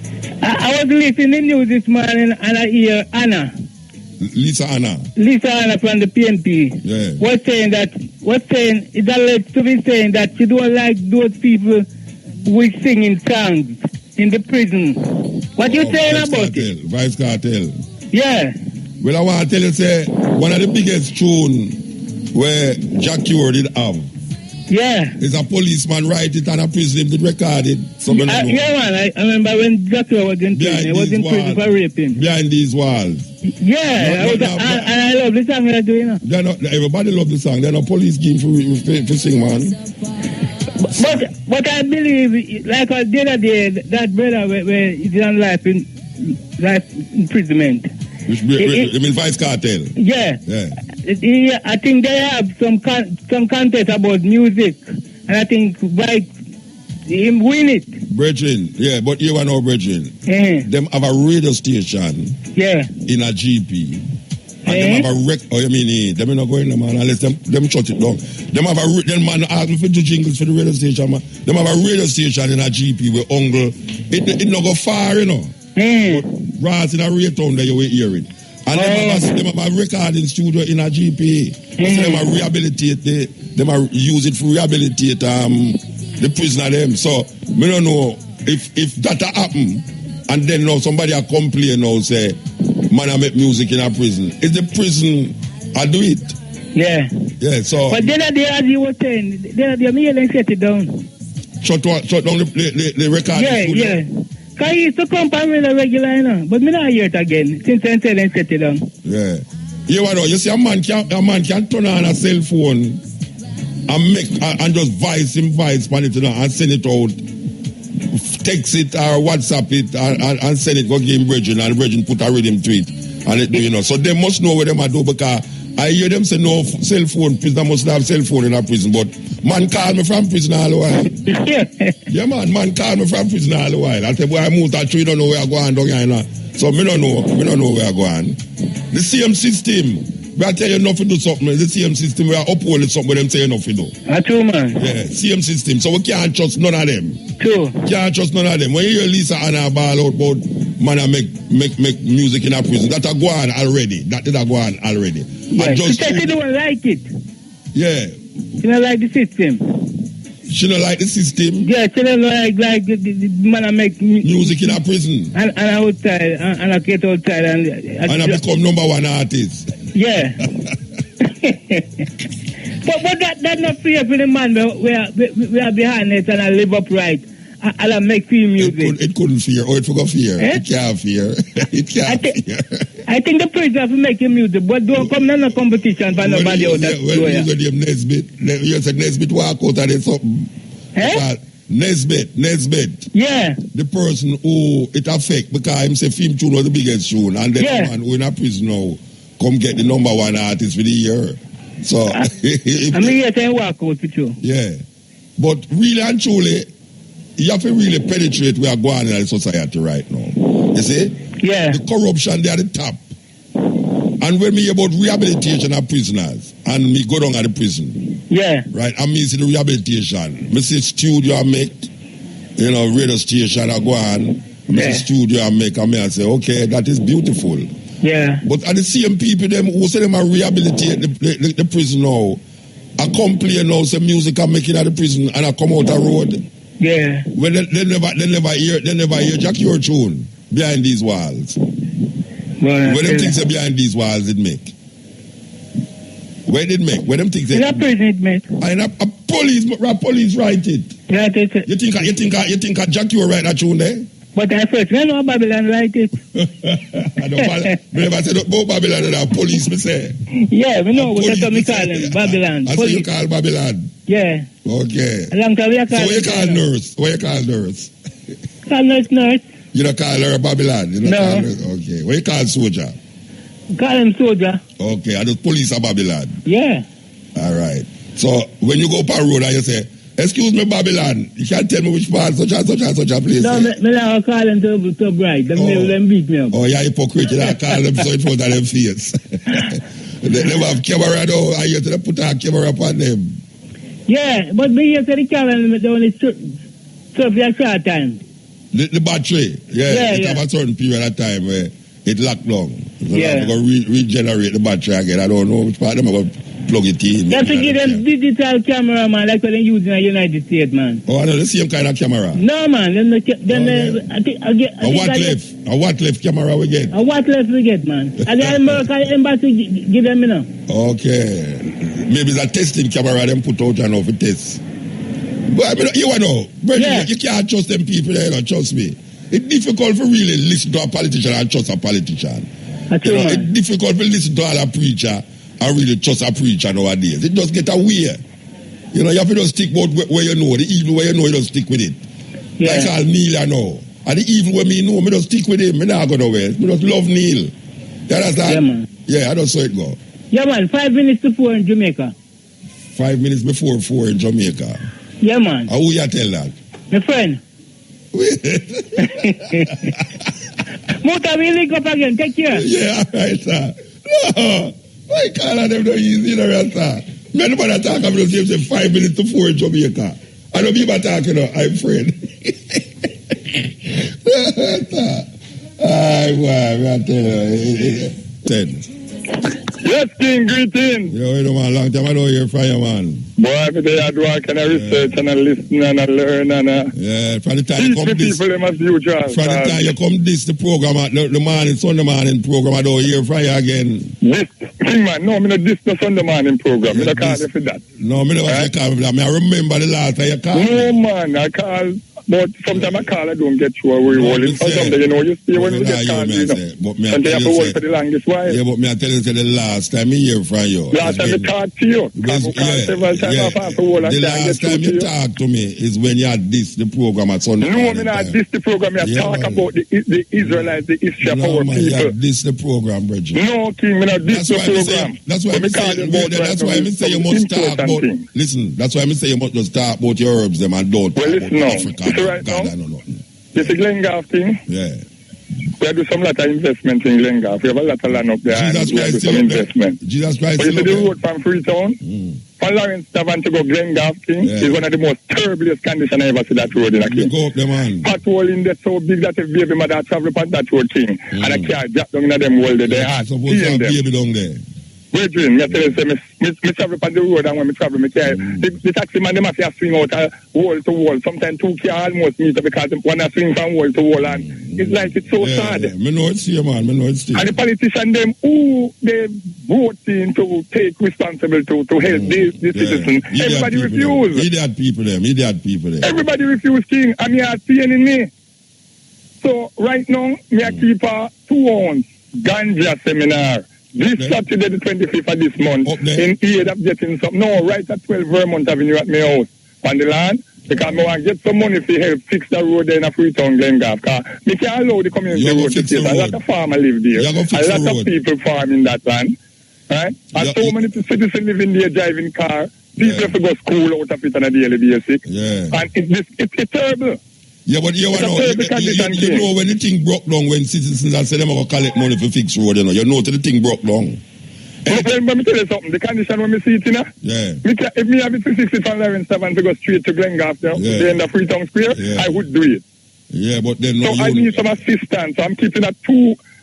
I was listening to the news this morning and I hear Hanna. Lisa Hanna from the PNP was saying it's alleged to be saying that she don't like those people who is singing songs in the prison. What you saying about it? Vybz Kartel. Yeah. Well, I want to tell you, say, one of the biggest tune where Jack Cure did have. Yeah. Is a policeman write it and a prison did record it. Yeah, man. I remember when Jack Cure was in prison. He was in prison for raping. Behind these walls. Yeah. And I love the song they're doing. Everybody love the song. They're no police game for sing, man. But I believe, like the other day, that brother where he did life imprisonment. You mean Vybz Kartel? Yeah. I think they have some contest about music, and I think Vybz him win it. Brethren, yeah, but you know, brethren, them have a radio station. Yeah. In a GP. And them have a them not going man unless them shut it down. Them have them man ask me for the jingles for the radio station, man. Them have a radio station in a GP where uncle it not go far, you know. Brass in a Raytown that you were hearing. And them have a recording studio in a GP. So them are rehabilitate them are use it for rehabilitate the prisoner them. So we don't know if that happen and then now somebody a complain now say man I make music in a prison. It's the prison I do it. Yeah. Yeah, so... But then as you were saying, then they set it down. Shut down the record? Yeah. Because he used to come from me regular, you know. But me not hear it again. Since then, they set it down. Yeah. You see, a man can turn on a cell phone and just voice on it, you know, and send it out. Text it or WhatsApp it and send it, go give him Bridget, and Bridget put a rhythm to it. And it, you know, so they must know what they do, because I hear them say no cell phone, prisoner must have cell phone in a prison, but man call me from prison all the while. Yeah, man call me from prison all the while. I say, boy, I moved that tree, don't know where I go on down here, you know. So me don't know where I go on. The same system, we are telling you not to do something, the same system, we are upholding something them say enough to do. That's true, man. Yeah, same system, so we can't trust none of them. True. Can't trust none of them. When you hear Lisa Hanna ball out about man I make music in a prison, that a go on already. That did a go on already. Yeah, she said she don't like it. Yeah. She don't like the system. She don't like the system? Yeah, she don't like the man I make music in a prison. And outside, and I get outside. And I become number one artist. Yeah. but that's not fair for the man. We are behind it and I live upright. And I make film music. It couldn't fear. Or it forgot fear. Eh? It can't fear. It can't fear. I think the prison have to make music, but don't come in a competition for nobody out there. Well, you got them Nesbit. You said Nesbit walk out and it's something. Eh? Nesbit. Yeah. The person who it affect, because him say film tune was the biggest tune, and then the man who in a prison now come get the number one artist for the year. So I mean, yes, I walk out with you. Yeah. But really and truly, you have to really penetrate where going in the society right now. You see? Yeah. The corruption there at the top. And when me hear about rehabilitation of prisoners, and me go down at the prison. Yeah. Right, and me see the rehabilitation. Me see studio I make, you know, radio station I go on. Me see studio I make, and me I say, okay, that is beautiful. Yeah. But at the same people them who say them are rehabilitate the prison now, I complain now, say music I'm making at the prison, and I come out the road. Yeah. When they never hear Jack your tune behind these walls. Well, when them things are behind these walls it make. Where did make? Where them things in a prison it make. And a police write it. Right it. You think Jack you write that tune there? But I first I know Babylon write it. I never said about Babylon and a police me say. Yeah, we know what me call them. Babylon. I say you call Babylon. Yeah. Okay. A long time we call. So what you call nurse? What you call nurse? Call nurse. You don't call her Babylon? You don't no. Call her? Okay. What you call soldier? Call him soldier. Okay. And the police are Babylon? Yeah. All right. So when you go up a road and you say, excuse me, Babylon, you can't tell me which part, such a place. No, me not call them to bright. Them beat me up. Oh, yeah, hypocrite. You don't call them so in front of them face. They never have camera though. I hear to put a camera upon them. Yeah, but me here to the camera, they only serve for a short time. The battery, it have a certain period of time where it locked down. So I'm going to regenerate the battery again. I don't know which part I'm going to plug it in. You have to give them digital camera, man, like what they use in the United States, man. Oh, I know the same kind of camera. No, man. A what left camera we get? A what left we get, man. And the American embassy give them, you know. Okay. Maybe it's a testing camera them put out and for test. But I mean, you know, you can't trust them people there, you know, trust me. It's difficult for really listen to a politician and trust a politician. It's difficult to listen to a preacher and really trust a preacher nowadays. It just get away. You know, you have to just stick with where you know. The evil where you know, you just stick with it. Yeah. Like all Neil I know. And the evil where me know, me just stick with him. Me not go nowhere. Me just love Neil. You understand? Yeah, man. Yeah, I just saw it go. Yeah, man. 5 minutes to 4 in Jamaica. 5 minutes before 4 in Jamaica. Yeah, man. Who you tell that? My friend. Muta, we link up again. Take care. Yeah, all right, sir. No. Why can't them no easy, you know, sir? Me nobody talk about the same 5 minutes to 4 in Jamaica. I don't be about talking, you know, I'm afraid. Ay, boy, I tell you. 10. Yes, King, greetings. Yo, you know, man, long time I don't hear from you, man. Boy, every day I do all kind of research and I listen and I learn and yeah, from the time you come this... people, them as usual. From the time you come this, the program, the morning, Sunday morning program, I don't hear from you again. This, King, man, no, I mean, this the Sunday morning program. I don't call you for that. No, I don't want you call me for that. I remember the last time you called me. No, man, I call... But sometimes I call, I don't get sure where we're rolling. Sometimes, you know, you see when we get called, you know. And they have to hold for the longest while. Yeah, but me I tell you, the last time I hear from you. Last time I talked to you. The last time you talked to me is when you had the program at Sunday. No, I mean, the program, you talk about the Israelites, the history of our people. This the program, Bridget. No, King, this the program. That's why I say you must talk about... Listen, that's why I say you must just talk about your herbs, them, and don't talk about Africa. Right now, it's a Glengolf thing. Yeah. We do some lot of investment in Glengolf. We have a lot of land up there. Jesus and we do some investment. Jesus Christ. But you see the road from Freetown, from Lawrence Tavern to go Glengolf King, is one of the most terriblest conditions I ever see that road in a King. Go up there, man. Pothole in there so big that if baby mother travel upon that road King, and a car drop down in them world, they are seeing them. Baby down there. Brethren, I tell you, me travel on the road, and when I travel, the taxi man, they must have swing out wall to wall. Sometimes two cars almost meet because one has swing from wall to wall, and it's like it's so sad. Yeah. Me know it's here, man. Me know it's here. And the politicians, them, who they voting to take responsibility to help the citizens, everybody refuse. Idiot people, them. Everybody refuse, King, and me are seeing in me. So, right now, me I keep a 2 ounce ganja seminar. This Saturday, the 25th of this month, in aid of getting some, no, right at 12 Vermont Avenue at my house, on the land, because I want to get some money to help fix the road there in a Freetown Glengolf, because we can't allow the community road to take. A lot of farmers live there, a lot of people farm in that land, right? And so many citizens living there driving car, people have to go school out of it on a daily basis, and it's terrible. Yeah, but you know when the thing broke down, when citizens are saying they're going to collect money for fix road, you know till the thing broke down. Let me tell you something, the condition when we see it, you know, if me have it to 60 from Lawrence Tavern to go straight to Glengolf, the end of Freetown Square, I would do it. Yeah, but then... So I need some assistance, so I'm keeping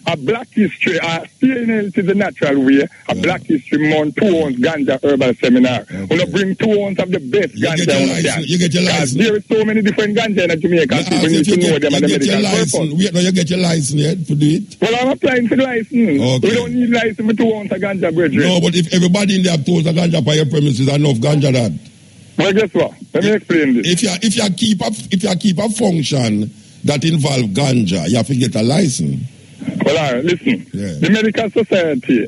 a black history, staying healthy the natural way, a black history month, 2 ounce ganja herbal seminar. We're going to bring 2 ounce of the best ganja. You get your license. There is so many different ganja in Jamaica. People need to know them and the medical purpose. No, you get your license yet to do it? Well, I'm applying for the license. Okay. We don't need license for 2 ounce of ganja, brethren. No, but if everybody in there have 2 ounce of ganja by your premises, enough ganja that. Well, guess what? Let me explain this. If you keep a function that involve ganja, you have to get a license. Well, all right, listen. The medical society,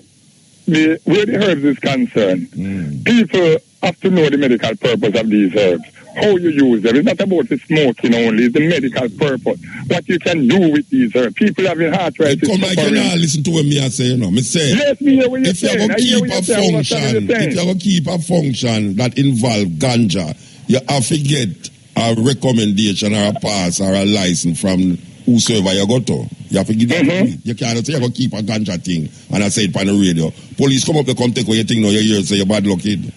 where the herbs is concerned, people have to know the medical purpose of these herbs, how you use them. It's not about the smoking only, it's the medical purpose, what you can do with these herbs. People having arthritis. Come like you now listen to what me I say, you know. Me say, yes, me hear what you're saying. If you're going to keep a function that involve ganja, you have to get a recommendation or a pass or a license from whosoever you go to. You have to give them. You can't say you're going to keep a ganja thing and I say it on the radio. Police come up, they come take what you think now, you hear say you're bad luck kid.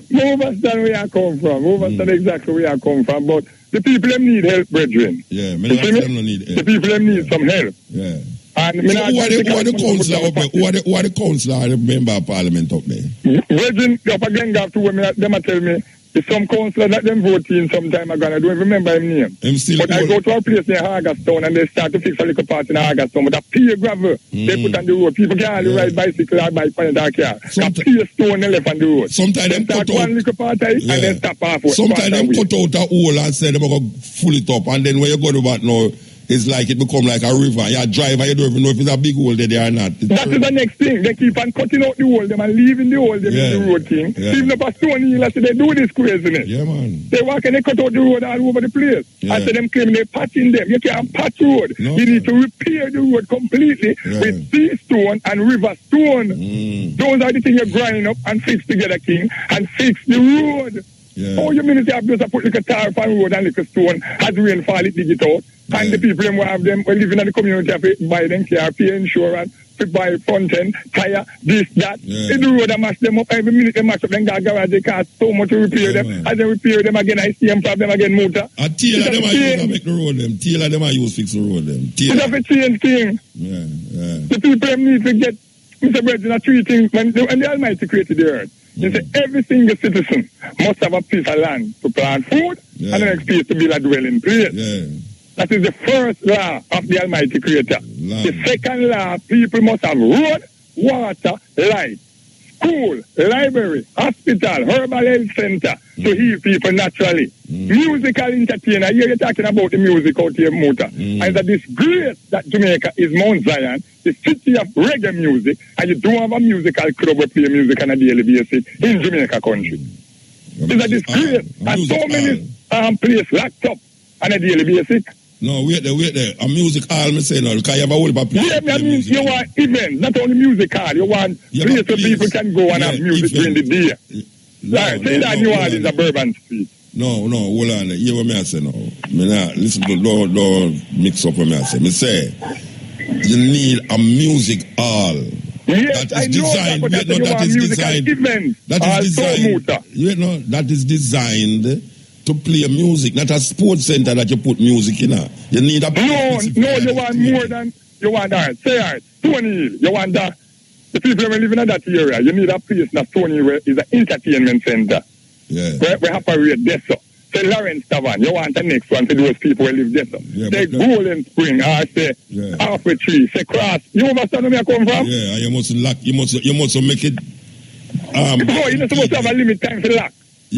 Move understand where I come from. Move understand exactly where I come from. But the people them need help, brethren. Yeah, many of them don't need help. The people them need some help. Yeah. And so who are the councillor up there? Who are the councillor, the member of parliament up there? Brethren, up again, have to them tell me. Some councillor that them vote in some time ago, I don't remember his name. But I go to a place near Hargastown and they start to fix a little part in Hargastown with a pure gravel they put on the road. People can't hardly ride bicycle or bike on that car. A pure stone they left on the road. Sometimes them start one little part of it and then stop halfway. Sometimes them cut out a hole and say they're going to full it up, and then when you go to that now, it's like it become like a river. You drive and you don't even know if it's a big hole there or not. That is the next thing. They keep on cutting out the hole them and leaving the hole them in the road, King. Even up a stone hill, I say they do this craziness. Yeah, man. They walk and they cut out the road all over the place. I say them claim they patching them. You can't patch road. No, you need to repair the road completely with sea stone and river stone. Those are the things you grind up and fix together, King, and fix the road. Oh, you mean you have to put like a tar on road and like a stone, as rainfall it dig it out. And the people who have them, living in the community, have to buy them car, pay insurance, to buy front end, tire, this, that. In the road, I mash them up. Every minute they mash up, then got garage, they cost so much to repair them. As they repair them again, I see them problem again, Muta. A tailor them I use to make the road them. Tailor them I use fix the road them. It's a change thing. The people need to get Mr. Brethren, are three things. When the Almighty created the earth, he said every single citizen must have a piece of land to plant food and the next piece to build a dwelling place. That is the first law of the Almighty Creator. The second law, people must have road, water, light, school, library, hospital, herbal health center to heal people naturally. Musical entertainer. Here you're talking about the music out here, Muta. And that is great that Jamaica is Mount Zion, the city of reggae music, and you don't have a musical club where play music on a daily basis in Jamaica country. That is great. And so many places locked up on a daily basis. No, wait there. A music hall, me say no, because you have a whole place. Yeah, I mean, you want events, not only music hall. You want place where people can go and have music during the day. Say that New Orleans is a Bourbon Street. No, hold on. Hear what I say now. Listen to, don't mix up what I say. Me say, you need a music hall. Yes, that is designed. That is designed. That is designed to play music, not a sports center that you put music in. You need a No, you want more than you want that. Say art, Stony Hill. You want that. The people who are living in that area, you need a place that Stony Hill is an entertainment center. We operate there. Say Lawrence Tavern, you want the next one for those people who live there. Say Golden Spring, or say Halfway Tree, say Cross. You understand where I come from? Yeah, you must lock. You must make it. No, you're not supposed to have a limit time for lock.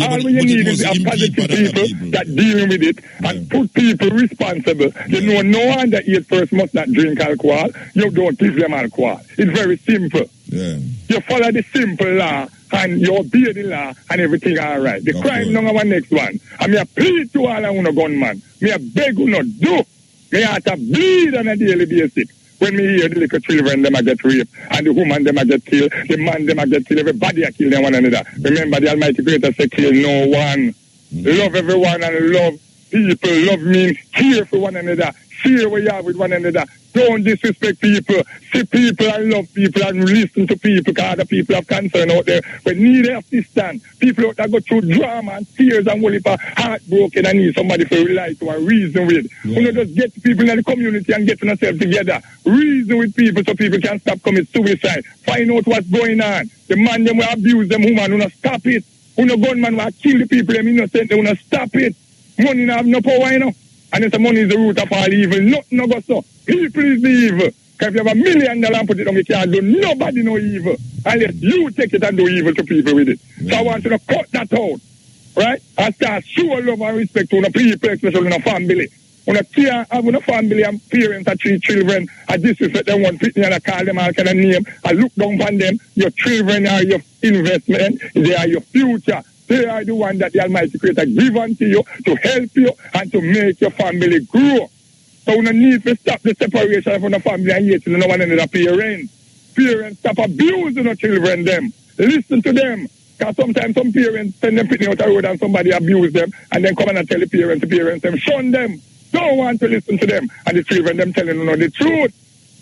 All we need is a positive people that dealing with it and put people responsible. You know, no one that eats first must not drink alcohol. You don't give them alcohol. It's very simple. You follow the simple law and you obey the law and everything all right. The crime number one next one. And me a plead to all of gunman. Me a beg you not do. Me have to bleed on a daily basis. When me hear the little children, them a get raped, and the woman, them a get killed, the man, them a get killed, everybody a kill them one another. Remember, the Almighty Creator say, kill no one. Love everyone and love people. Love means care for one another. Share what you have with one another. Don't disrespect people. See people and love people and listen to people because other people have concern out there. We need assistance. People out there go through drama and tears and will be heartbroken and need somebody to rely to and reason with. You know, just get people in the community and get themselves together. Reason with people so people can stop committing suicide. Find out what's going on. The man them will abuse them woman. You know, stop it. You know, gunman will kill the people. Them innocent. You know, stop it. Money have no power, you know. And if the money is the root of all evil, nothing no go so. People is the evil. Because if you have $1 million and put it on, you can't do nobody no evil. Unless you take it and do evil to people with it. So I want you to cut that out. Right? And start show love and respect to the people, especially in a family. When you can't have a family and parents and 3 children, I disrespect them one pitney and I call them all kind of name. I look down on them. Your children are your investment. They are your future. They are the one that the Almighty Creator give unto you to help you and to make your family grow. So we don't need to stop the separation from the family and yet no one another parents. Parents stop abusing the children them. Listen to them. Because sometimes some parents send them pitting out the road and somebody abuse them and then come and tell the parents them, shun them. Don't want to listen to them. And the children them telling you the truth.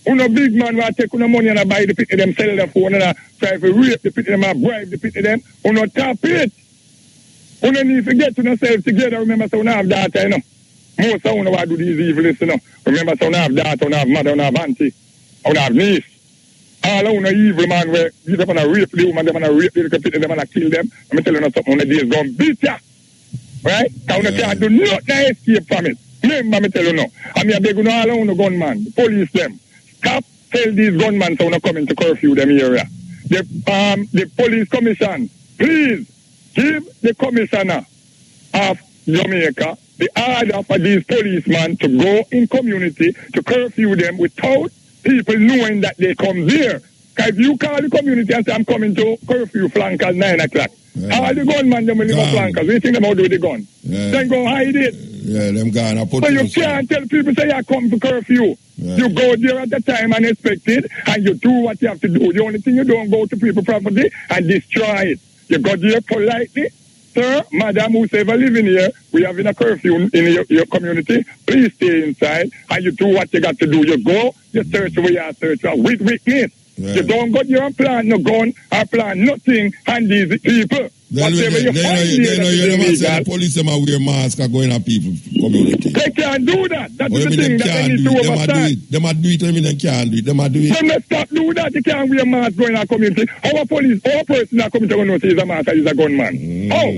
Uno big man will take uno money and buy the pitney them, sell their phone and try to rape the pitney them and bribe the pitney them. Uno tap it. You don't need to get to yourself together. Remember, so you don't have daughter, you know. Most of you want to do these evils, you know. Remember, so you don't have daughter, you don't have mother, you don't have auntie, you don't have niece. All of you evil, man, where you don't want to rape the woman, they want to rape the little people, they want to kill them. I'm telling you something, on the days gone beat ya. Right? Because you can't do nothing to escape from it. Remember, me tell you now. I'm here begging all of you gunman, the police them. Stop, tell these gunmen so you come into curfew them area. The police commission, please, give the commissioner of Jamaica the order for these policemen to go in community to curfew them without people knowing that they come there. Because if you call the community and say, I'm coming to curfew flankers 9 o'clock, all the gunmen them will leave flankers. What do you think about with the gun? Then go hide it. Yeah, them gone. So you can't tell people, say, I come to curfew. You go there at the time and expect it, and you do what you have to do. The only thing you don't go to people's property and destroy it. You go there politely. Sir, madam, whoever living here, we have a curfew in your community. Please stay inside and you do what you got to do. You go, you search where you are searching with witness. You don't go there and plant no gun or plant nothing and these people. Whatever you find the police them wear masks are going at people community. They can't do that. That's the thing that they need to overstand. They might do it, I mean they can't do it. They might do it. So let's stop doing that. You can't wear mask going in our community. Our police, our person that community will know say he's a mask and he's a gunman. Oh,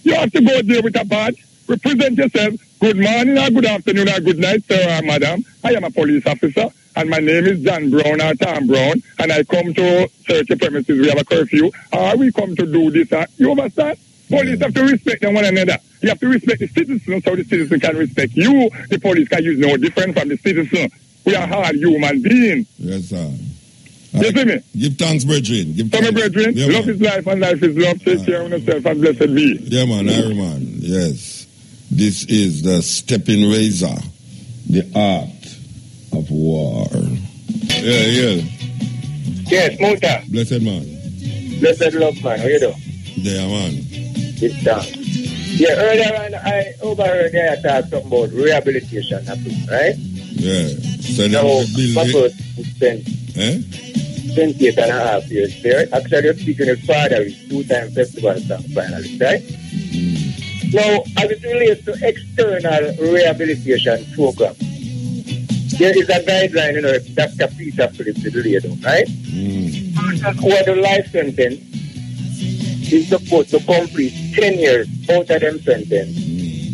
you have to go there with a badge, represent yourself. Good morning or good afternoon or good night, sir or madam. I am a police officer. And my name is John Brown or Tom Brown, and I come to search the premises. We have a curfew, or we come to do this. You understand? Police have to respect one another. You have to respect the citizens, so the citizen can respect you. The police can use no different from the citizen. We are all human beings. Yes, sir. You see me? Give thanks, brethren. Give thanks. Brethren. Yeah, love is life, and life is love. Take care of yourself, and blessed be. Yeah, man. Iron man. Yes. This is the stepping razor, the art of war. Yeah. Yes, Muta. Blessed man. Blessed love, man. How you doing? Yeah, man. It's down. Yeah, earlier on, I overheard there talk something about rehabilitation, right? Yeah. So now, my first spent 28.5 years there. Actually, you're speaking with father, is 2-time festival song finalist, right? Now, as it relates to external rehabilitation program, there is a guideline, Dr. Peter Phillips is laid down, right? Where the life sentence is supposed to complete 10 years out of them sentence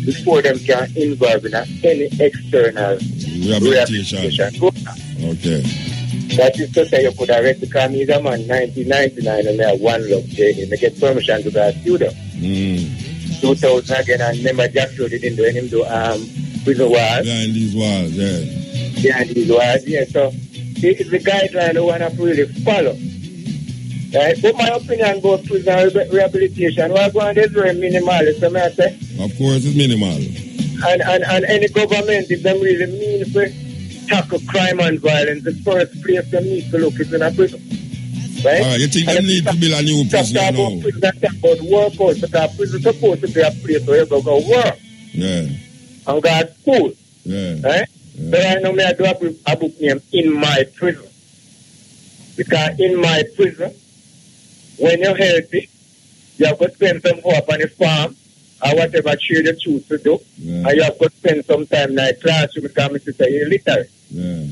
before them can involve in any external rehabilitation program. Okay. That is to say, you could arrest the car, me, the man, 1999, and they have one love training. They get permission to go to studio. 2000 again, and remember Jack Floyd didn't do anything to prison walls. Behind these walls, yeah. Behind these walls, yeah. So this is the guideline we want to really follow. Right? But my opinion about prison rehabilitation, we're going to very minimal, so may I say? Of course, it's minimal. And any government, if they really mean to tackle crime and violence, the first place they need to look is in a prison. Right? All right, you think they need to build a new prison now? About prison, about workouts, because prison is supposed to be a place where you go work. Yeah. And go to school. Yeah. Right? Yeah. But I know me I do a book name In My Prison. Because in my prison, when you're healthy, you have to spend some hope on the farm or whatever trade you choose to do. Yeah. And you have to spend some time in the classroom because my sister is illiterate. Yeah.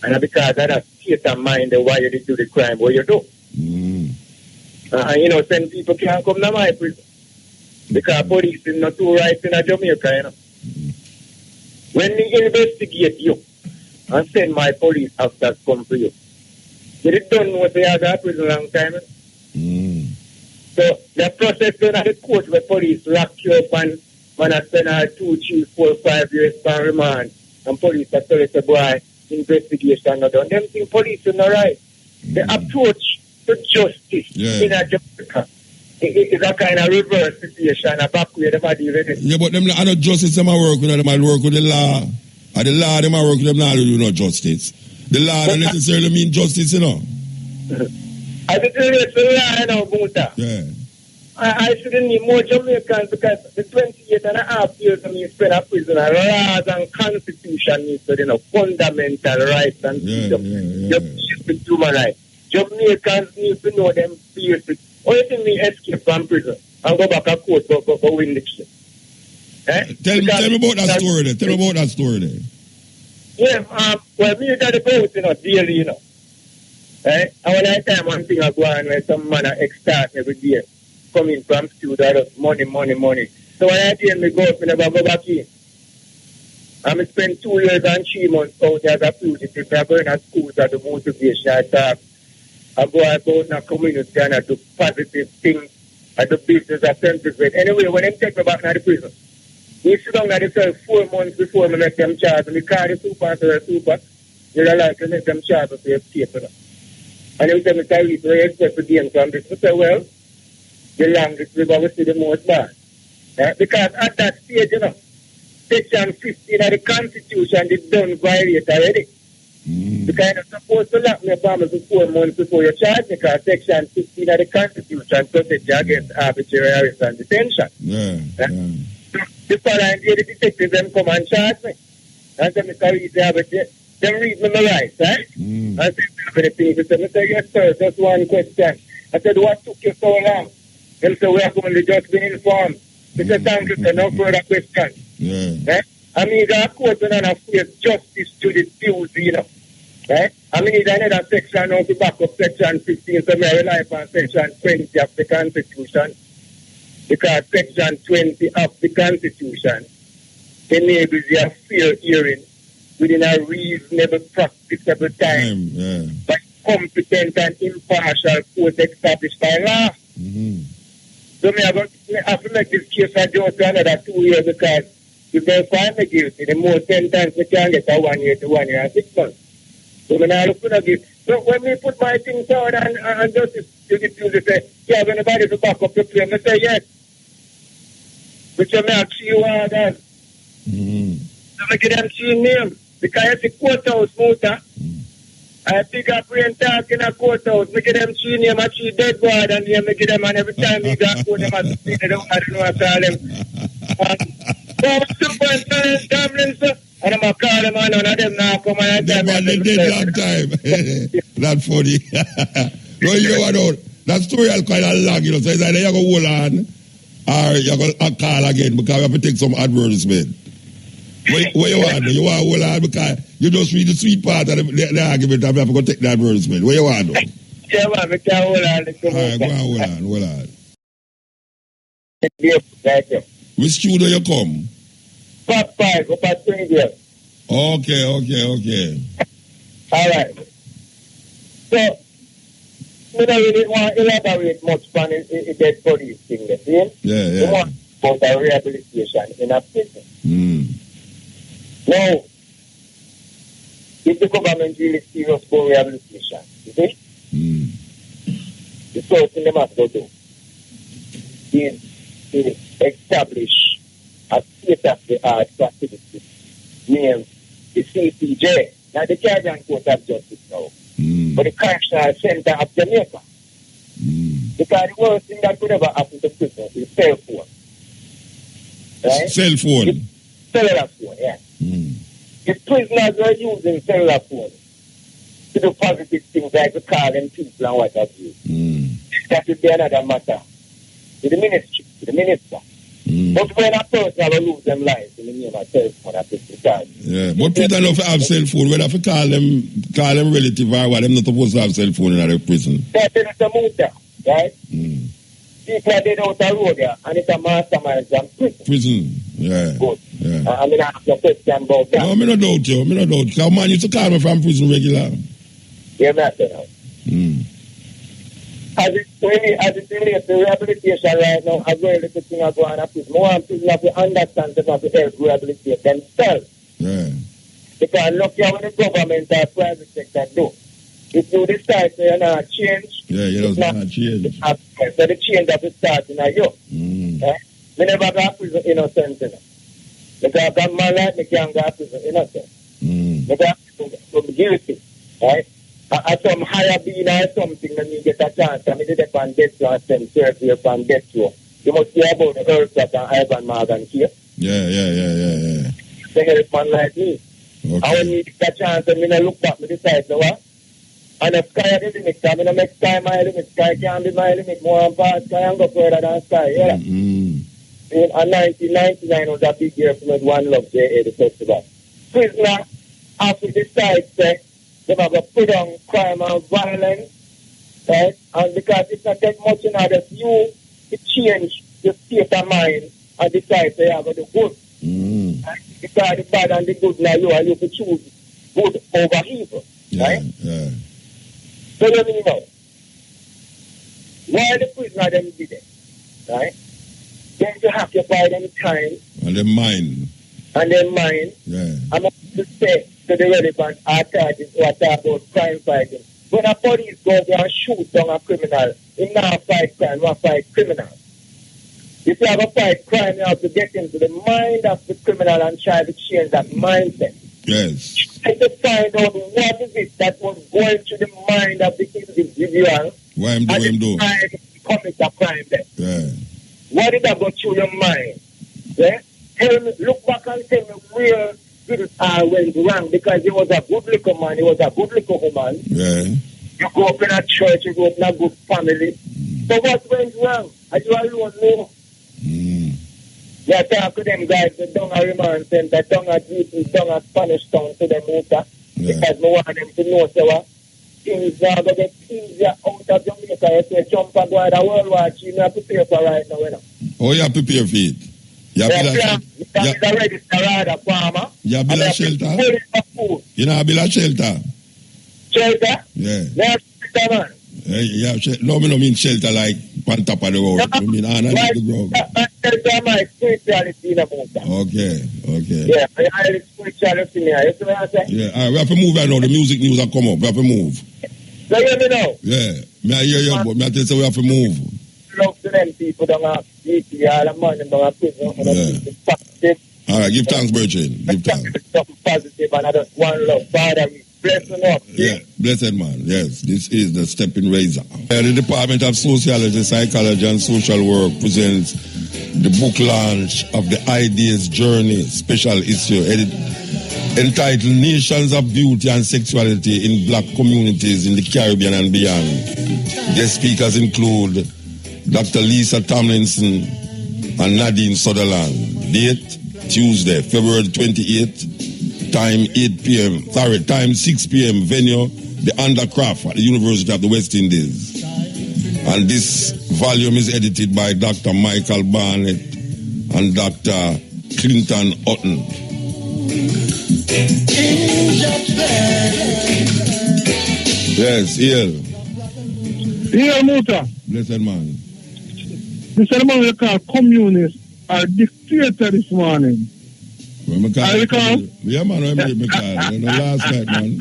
And because of that state of mind why you do the crime, what you do. And some people can't come to my prison. Because police is not too right in Jamaica, When they investigate you and send my police officers come to you, they don't know they are at prison a long time. So the process done at the court where police lock you up and man has spent 2, 3, 4, 5 years for remand, and police are telling the boy investigation not done. Them think police is not right. The approach to justice in a Jamaica is a kind of reverse situation, a back way them are dealing with it. Yeah, but them are not justice, them are work with them, I work with the law. And the law, them are work with them, now do no justice. The law doesn't necessarily mean justice, I think it's the law, Muta. Yeah. I shouldn't need more Jamaicans because the 28.5 years of me spent in prison, laws and constitution needs to, fundamental rights and freedom. Basic human rights. Jamaicans need to know them basic. Only thing we escape from prison and go back to court to win the case. Tell me about that story there. Tell me about that story there. Yeah, well, me got the boat, daily, Right? And when I time one thing I go on where some man extort every day, coming from studio, money. So when I did me go up, I never go back in. I spent 2 years and 3 months out as a fugitive. I go in a school at the motivation. I go about in a community and I do positive things. I do business at Central. Anyway, when they take me back to the prison, we sit down at the cell 4 months before I make them charge. We call the super and the super. They like to make them charge to escape. And every time I tell you, I expect to gain from this. I say, well, the longest we're going to see the most bad. Because at that stage, Section 15 of the Constitution is done violate already. Because you're supposed to lock me up for 4 months before you charge me, because Section 15 of the Constitution protects you against arbitrary arrest and detention. The following day, the detectives them come and charge me. And then Mr. Reed, them read me my rights, right? I said, I say, yes, sir, just one question. I said, what took you so long Them say we have only just been informed. Mr. Thank you, sir. No further questions. Yeah. I mean, the court and a face justice to the views, you know. Right? I mean, it's another section now to back up section 15, so I rely upon section 20 of the Constitution. Because section 20 of the Constitution enables a fair hearing within a reasonable, practicable time by competent and impartial court established by law. So I have to make this case a judge for another 2 years because if they find me guilty, the more 10 times we can get a 1 year to 1 year and 6 months. So when I look at it, so when we put my things out and justice to the people, they say, you have anybody to back up the claim? I say, yes. Which I may actually want that. So I give them 3 names. Because it's the courthouse, Muta. I pick up brain talk in a courthouse. I give them 3 names, I 3 dead boys, and I give them, and every time we got to them, I don't know what to call them. So superintendent gambling, sir. And I'm going to call them, and none of them now come and tell me. They did long time. That's funny. No, you know, that story is quite a long, you know. So it's either you're going to hold on or you're going to call again because we have to take some advertisement. Where you want? You want to hold on because you just read the sweet part of the argument and we have to go take the advertisement. Where you want? Yeah, man, we can hold on. All right, go on, hold on. Which studio you come? Part 5, up at 20 years. Okay. All right. So, we don't really want to elaborate much on the dead bodies thing, see? Yeah. We want about the rehabilitation in a prison. Now, if the government really serious for rehabilitation, you see? The first thing they must go do is to establish a state-of-the-art facility named the CPJ. Now, the Caribbean Court of Justice now, but the Correctional Center of Jamaica. Because the worst thing that could ever happen to prison is cell phone. Right? Cell phone? Cellular phone, yeah. If prisoners were using cellular phone to do positive things like to call them people and what have you, that would be another matter to the ministry, to the minister. But when a person will lose them lives in the name of cell phone, I think it's time. Yeah, but people don't have cell phone. Whether if call them relative or what, they're not supposed to have cell phone in their prison. That's a Muta, right? People are dead out the road there, and it's a mastermind from prison. Yeah. Good. Yeah. I mean, I have a question about that. No, I don't doubt you. Because man used to call me from prison regular. Yeah, that's it now. As it relates to rehabilitation right now, as well as the thing I go on a prison. More prison have to understand that they have to help rehabilitate themselves. Yeah. Because look here what the government or private sector do. If you decide to not change, you don't change. So the change have to start in you. Right? We never go to prison innocent. Because a man like me can't go to prison innocent. Because I'm guilty. Right? At some higher being or something, when you get a chance, I mean, they can death row and send surgery upon death row. You must hear about the Earth that Ivan Morgan here. Yeah. They help man like me. Okay. And when you get a chance, and when I look back, I decide, you know what? And the sky is the limit. I mean, make sky my limit. Sky can't be my limit. More and past sky and go further than sky. Yeah. In 1999 was a big year for me. One Love J.A. the festival. Prisoner, after decide, say, they have to put on crime and violence, right? And because it's not that much in order for you to change your state of mind and decide they have to do good. Right? Because the bad and the good now you are you to choose good over evil. Right? Yeah. So let me know. Why the prisoner them did it? Right? Then to occupy them time. And their mind. Yeah. I'm going to say to the relevant authorities who are talking about crime fighting. When a police goes there and shoot down a criminal, he now fight crime, he fight criminals. If you have a fight crime, you have to get into the mind of the criminal and try to change that mindset. Yes. Try to find out what is it that was going through the mind of the individual. Why him do? And commit a crime then. Yeah. What did that go through your mind? Yeah? Tell me, look back and tell me where it went wrong, because he was a good little man, he was a good little woman. Yeah. You grew up in a church, you grew up in a good family. So what went wrong? I do alone know. Yeah, talk to them guys, the down a remand center, down a GP, down a Spanish town to the Muta. Because we want them to know so things are going to get easier out of Jamaica. If you jump and go to the World War III, you have to prepare for right now. You know? Oh, you have to prepare for it? You have to register a farmer. You have build a shelter? You know, build a shelter? Shelter? Yeah. That's the man. Yeah, no, I don't mean shelter like on top of the road. I mean underneath the ground. Shelter my spirituality in the Muta. Okay. Yeah, I spirituality here. You see what I'm saying? Yeah, all right, we have to move right now. The music news have come up. We have to move. So you hear me now? Yeah, I hear you, but I tell you we have to move. Love to them people that are eating all the money in the prison. Yeah. All right, give thanks, Bertrand. Give thanks. Positive and I just one love. Father, blessing up. Yeah, blessed man. Yes, this is the Stepping Razor. The Department of Sociology, Psychology and Social Work presents the book launch of the Ideas Journey special issue entitled Nations of Beauty and Sexuality in Black Communities in the Caribbean and Beyond. Guest speakers include Dr. Lisa Tomlinson and Nadine Sutherland. Date, Tuesday, February 28th. Time 8 p.m. Time 6 p.m. Venue, the Undercraft at the University of the West Indies. And this volume is edited by Dr. Michael Barnett and Dr. Clinton Hutton. Yes, here. Here, Muta. Blessed man. This ceremony we call communists are dictator this morning. I recall? Yeah, man, I made me call. You know, last night, man.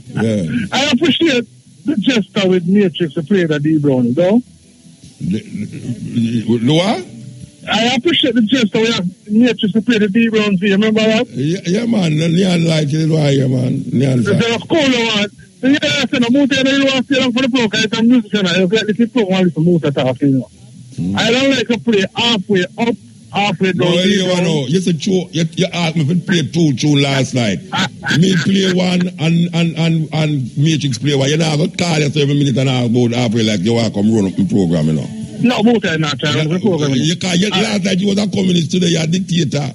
Yeah. I appreciate the gesture with Matrix to play the D Brown, though. The what? I appreciate the gesture with Matrix to play the D Brown. You remember that? Yeah, man. Neon like it, why, yeah, man. Neon like it. It's cool, man. So, yeah, I said, Muta, you want to stay down for the program. It's a musician. I like this program with Muta talking, you know. I don't like to play halfway up. Halfway down. No, you know, you said you asked me to play two tunes last night. Me play one and Matrix play one. You know, I go call you 7 minutes and a half about halfway like you want to come run up the program, you know. No, Muta is not trying to run the program. Last night you was a communist, today you're a dictator.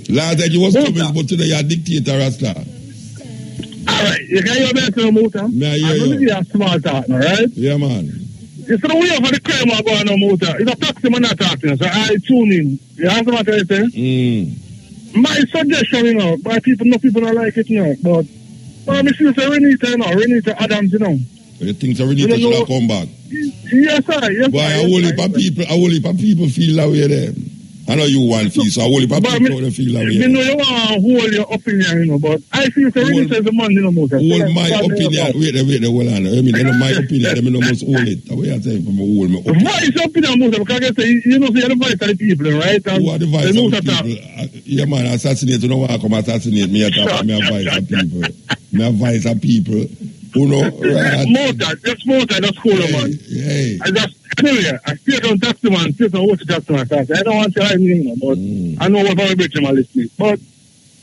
Last night you was communist, but today you're a dictator, Rasta. Alright, you can hear me too, Muta? Me I hear you. I'm going to be a small talk, right? Yeah, man. It's the way for the crime are going on, Muta. It's a taxi man not talking, so I tune in. You understand what I say? My suggestion, you know, by people, no people don't like it, you know, but I feel say Renita Adams, you know. You think so Renita should have come back? Yes, sir. Yes, why, a whole heap of people feel that way there. I know you want to feel, so a whole heap of people don't feel that way. You know, you want to hold your opinion, you know, but I feel so Renita is the man, you know, Muta. Hold my opinion. Wait, hold on. I mean, my opinion, I mean, I must hold it. What are you saying from a hold my opinion? What is your opinion, Muta? Because I say, you know, you're the voice of the people, right? Who are the voice of the people? Yeah, man, assassinate. You know what? I come assassinate me. I talk me a voice of people. Me a voice of people. Who know? Right? Muta, that's cool, man. Yeah. Anyway, I still don't talk to man, still don't watch the man. I don't want to say anything, you know, but I know what I'm breaking my listening. But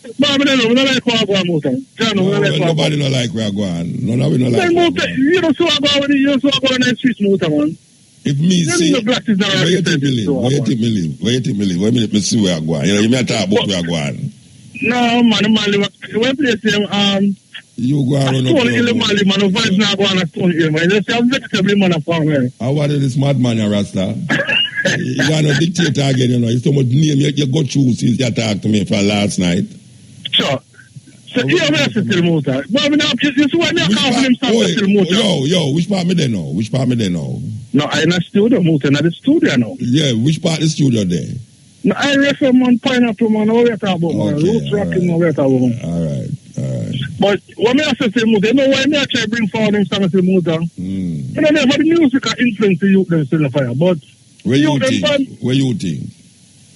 I don't like where I go on, Muta. Nobody don't like where I go on. None of we don't like Muta, you don't see about it, you don't see about it in Swiss, Muta, man. If me see, where you think me live? Where you me see where I go on? You know, you may talk about where I go on. No, man, where place you go around Stone Hill, man, the voice not go on a Stone Hill, man. Just have vegetable, man, from where? I wanted this madman, you Rasta. You are no dictator again, you know. It's so much name you go through since you talked to me for last night. Sure. So, here we are still Muta. But I mean, this is why me can't call him still Muta. Yo, which part me there now? No, I'm in the studio, Muta, not the studio now. Yeah, which part of the studio there? No, I refer man, Pineapple, man, what we talk about, man. Roots rocking, what we talk about. All right. But what me I say to Muta, you know why me I try to bring forward them songs to Muta? You know, for the music I influence the youth them still in fire, but Where you think?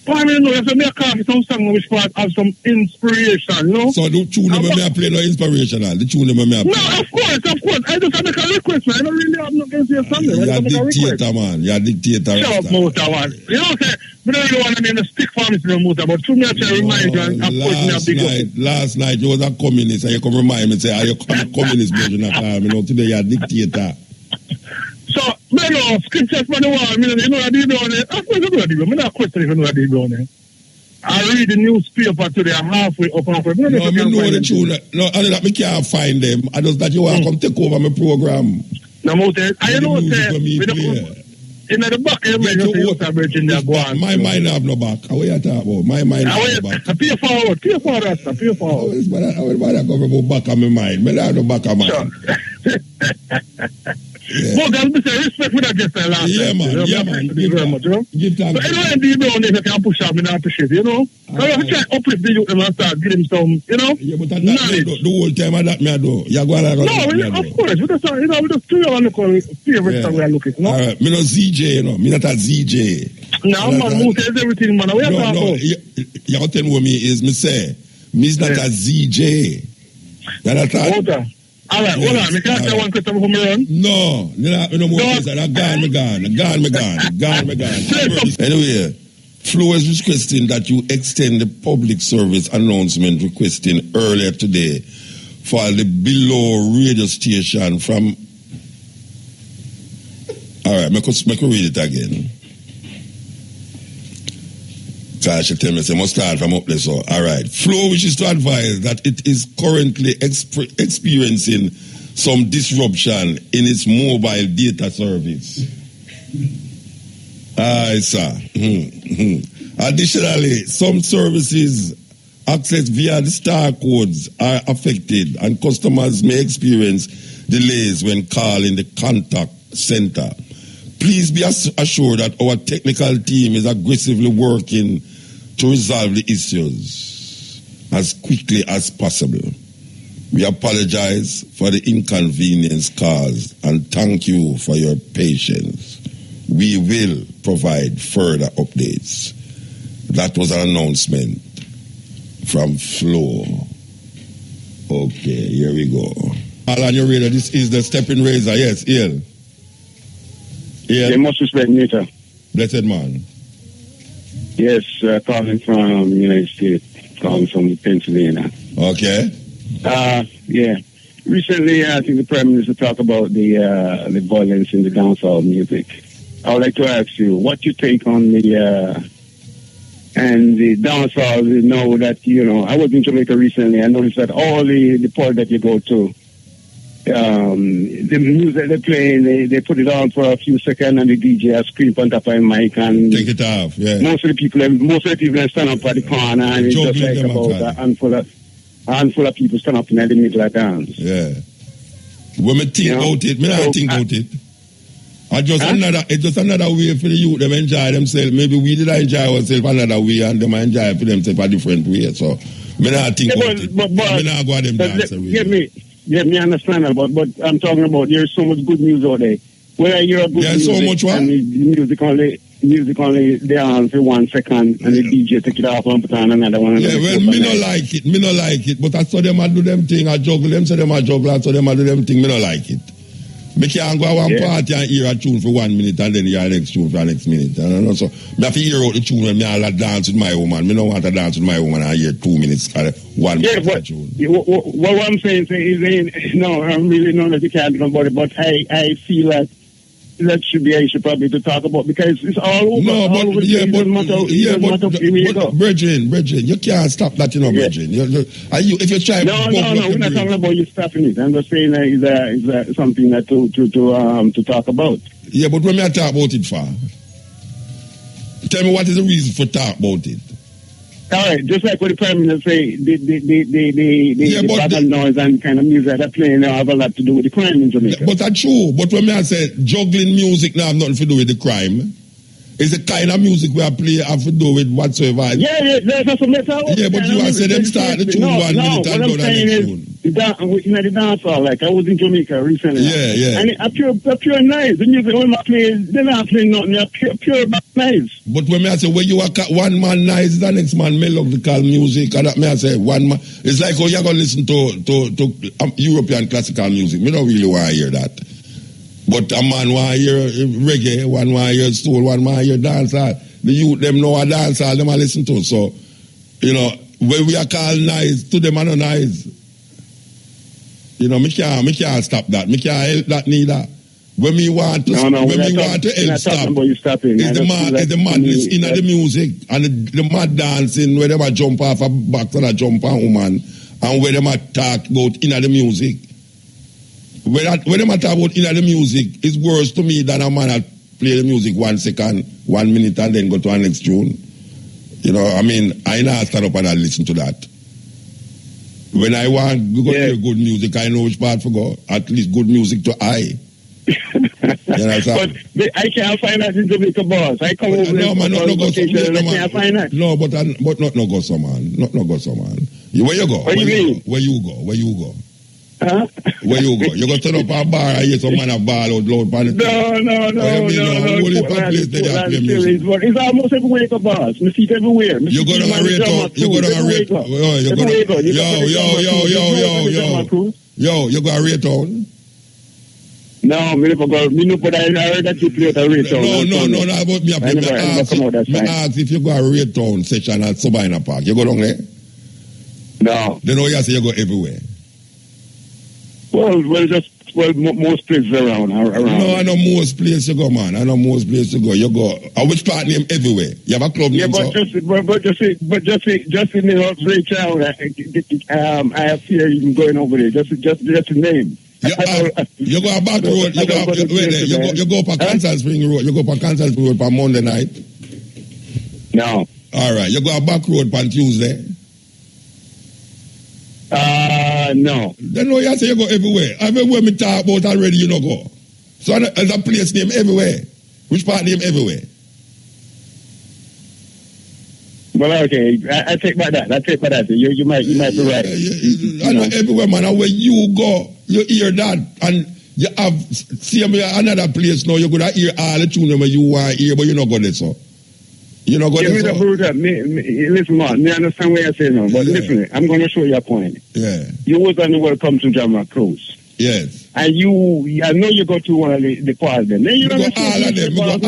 I mean, no, so me I call some song which part have some inspiration, you know? So the tune them me I play no inspirational. The tune them me I play. No, of course. I just make a request, man. I don't really have nothing to say something. You're a dictator, man. You're a dictator. Shut up, Muta, man. You know, say, I don't really want to name a stick for me to the Muta, but to me I try to remind you and put me a big up. Last night you was a communist and you come remind me, say, are you a communist version of me? You know, today you're a dictator. know, scriptures for the wall, you know what they doing there? Of course, I know what they doing. I'm not questioning if you know what they doing there. I read the newspaper today, I'm halfway up. No, I know the tune. No, I know that I can't find them. I just that you want to come take over my program. No, I know what in the back, my mind have no back. How you talk about? My mind have no back. Pay forward. I would rather go about back of my mind. I have no back of mine. But I'll be respect for that guest last time. Yeah, man. Thank you very much, you know? Give thanks. So anyway, do you know if you can push up, I appreciate it, you know? So you have to try to uplift the youth and start giving some, you know? Yeah, but the whole time of that me I do. You go and no, of course. We just do your local favorite song we are looking, you know? All right. Me no ZJ, you know? Me not a ZJ. No, man, Muta is everything, man. We have to no. You tell me what me is, me say. Me's not a ZJ. That's Muta. All right, hold on. I can't say one question before me run. No more question. I'm gone. Anyway, Flo is requesting that you extend the public service announcement requesting earlier today for the below radio station from... All right, make me read it again. So she tell me, say, must start from up there, so. All right. Flo wishes to advise that it is currently experiencing some disruption in its mobile data service. Aye, sir. Additionally, some services accessed via the star codes are affected and customers may experience delays when calling the contact center. Please be assured that our technical team is aggressively working to resolve the issues as quickly as possible. We apologize for the inconvenience caused and thank you for your patience. We will provide further updates. That was an announcement from Flo. Okay, here we go. Alan, you ready? This is the stepping razor. Yes, Ian. Yeah, much respect, Muta. Blessed man. Yes, calling from United States, calling from Pennsylvania. Okay. Yeah. Recently, I think the Prime Minister talked about the violence in the dancehall music. I would like to ask you, what you take on the dancehall? You know that, you know, I was in Jamaica recently. I noticed that all the part that you go to, the music they're playing, they put it on for a few seconds and the DJ has scream on top of the mic and take it off. Yeah. Most of the people stand up at the corner and it's just like about a handful of people stand up in the middle of the dance. Yeah. When me think about it, think about it. It's just another way for the youth them enjoy themselves. Maybe we did enjoy ourselves another way and them enjoy for themselves a different way. So me not think about it. Me not go at them dance away. Me understand that, but I'm talking about there's so much good news out there. Where you're a good music, so much what? And the music only there on for 1 second and the DJ take it off and put on another one. Yeah, well, me no like it. But I saw them do them thing, I juggle them, so them I juggle, I saw them do them thing, me no like it. Me can't go one party and hear a tune for 1 minute and then hear the next tune for the next minute. I don't know, so me have to hear out the tune when me all dance with my woman. Me don't want to dance with my woman and hear 2 minutes or 1 minute tune. What I'm saying is, no, I really know that you can't talk about it, but I feel that should be an issue probably to talk about because it's all over. No, but Brethren, you can't stop that, you know, Brethren. If you try, no, we're not talking about you stopping it. I'm just saying is something that to talk about. Yeah, but when I talk about it for, tell me what is the reason for talk about it. All right, just like what the Prime Minister say, the battle noise and kind of music that playing now have a lot to do with the crime in Jamaica. But that's true. But when I say juggling music now have nothing to do with the crime. It's the kind of music we are playing have to do with whatsoever. Yeah, that's a matter. Yeah, but you are saying them start the tune 1 minute and go the next tune. The dance hall, like I was in Jamaica recently. Yeah. And a pure nice. The music when I play, they're not playing nothing. They're pure nice. But when I say when you are one man nice, the next man melodical music, and that me I say one man. It's like you're gonna listen to European classical music. Me don't really want to hear that. But a man want to hear reggae, one want to hear soul, one want to hear dancehall. The youth them know a dancehall, them I listen to. So, you know, when we are called nice, to them are not nice. You know, me can't stop that. Me can't help that neither. When we want to, when we want to help stop, it's the madness in the music and the mad dancing where they jump off a box and a jump on woman, and where they talk about in the music. When they talk about in the music, it's worse to me than a man that play the music 1 second, 1 minute, and then go to our next tune. You know, I mean, I now stand up and I listen to that. When I want to hear good music, I know which part to go. At least good music to I. You know, but I can't find that in Jamaica, boss. I come over no, man, not go so, and I can't find that. No, but not go so, man. Not go so, man. Where you go? What do you mean? Where you go? Where you go? Huh? Where you go? You go turn up a bar and hear some man a ball out loud. No. It's almost everywhere, boss. Me see it everywhere. You go down a rate. You go down a rate. Yo, you go a rate town? No, me never go. Me no, but I heard that you play at a rate town. No, about me. I ask if you go a rate town session at Sabina Park. You go down there? No. Then you say you go everywhere. Well, most places around. No, I know most places you go, man. I know most places you go. You go. Which part name everywhere? You have a club name, but just in the Ray Town, I have fear even going over there. Just the name. You go a back road. You go up a Kansas Spring Road. You go up a Kansas Spring Road for Monday night. No. All right. You go a back road on Tuesday. No. Then no, you say you go everywhere. Everywhere me talk about already, you know go. So there's a place name everywhere. Which part name everywhere? Well, okay. I take by that. You might be right. I know everywhere, man. And where you go, you hear that, and you have see another place now. You could hear all the tunes where you want to hear, but you not go there, so. You know, listen, man, I understand what you're saying now, but listen, I'm going to show you a point. Yeah. You was on the Welcome to Jamaica cruise. Yes. And I know you go to one of the parts then. We go all of them. We go all of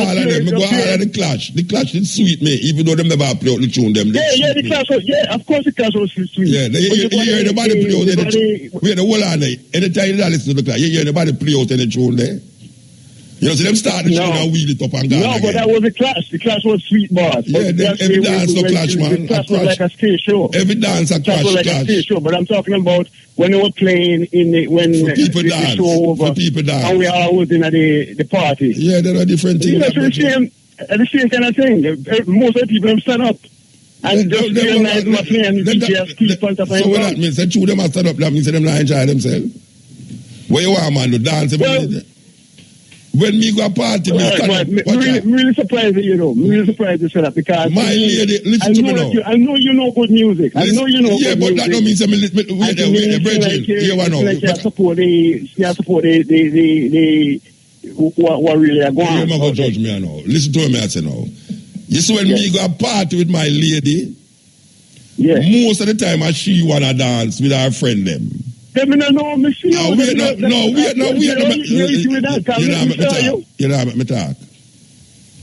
the Clash. The Clash did sweet me, even though they never play out the tune. The Clash was, of course the Clash was sweet. Yeah, you hear the body play out the tune. We hear the whole on there. Anytime you listen to the Clash, you hear the body play out the tune there. You know, so them start the tune and wheel it up and down. No, but that was the Clash. The Clash was sweet, boss. Yeah, every dance no Clash, man. The Clash was like a stage show. Every dance a Clash. Like a stage show, but I'm talking about when they were playing when people dance. The show over. For people dance. And we all was in the party. Yeah, there are different things. You know, the same kind of thing. Most of the people them stand up. And just realize what's playing the DJ keep on top of. So what that means? Say two them stand up, that means them not enjoy themselves. Where you want, man, to dance every day? When me go a party, I'm really surprised that you know. I'm really surprised you said that because my lady, listen to me now. I know you know good music. I know you know. Yeah, but that don't mean some wait brethren. Here one now. You support the what really are going on. You're not going to judge me now. Listen to me, I say now. You see when me go a party with my lady, most of the time she wanna dance with her friend them. You know, me talk.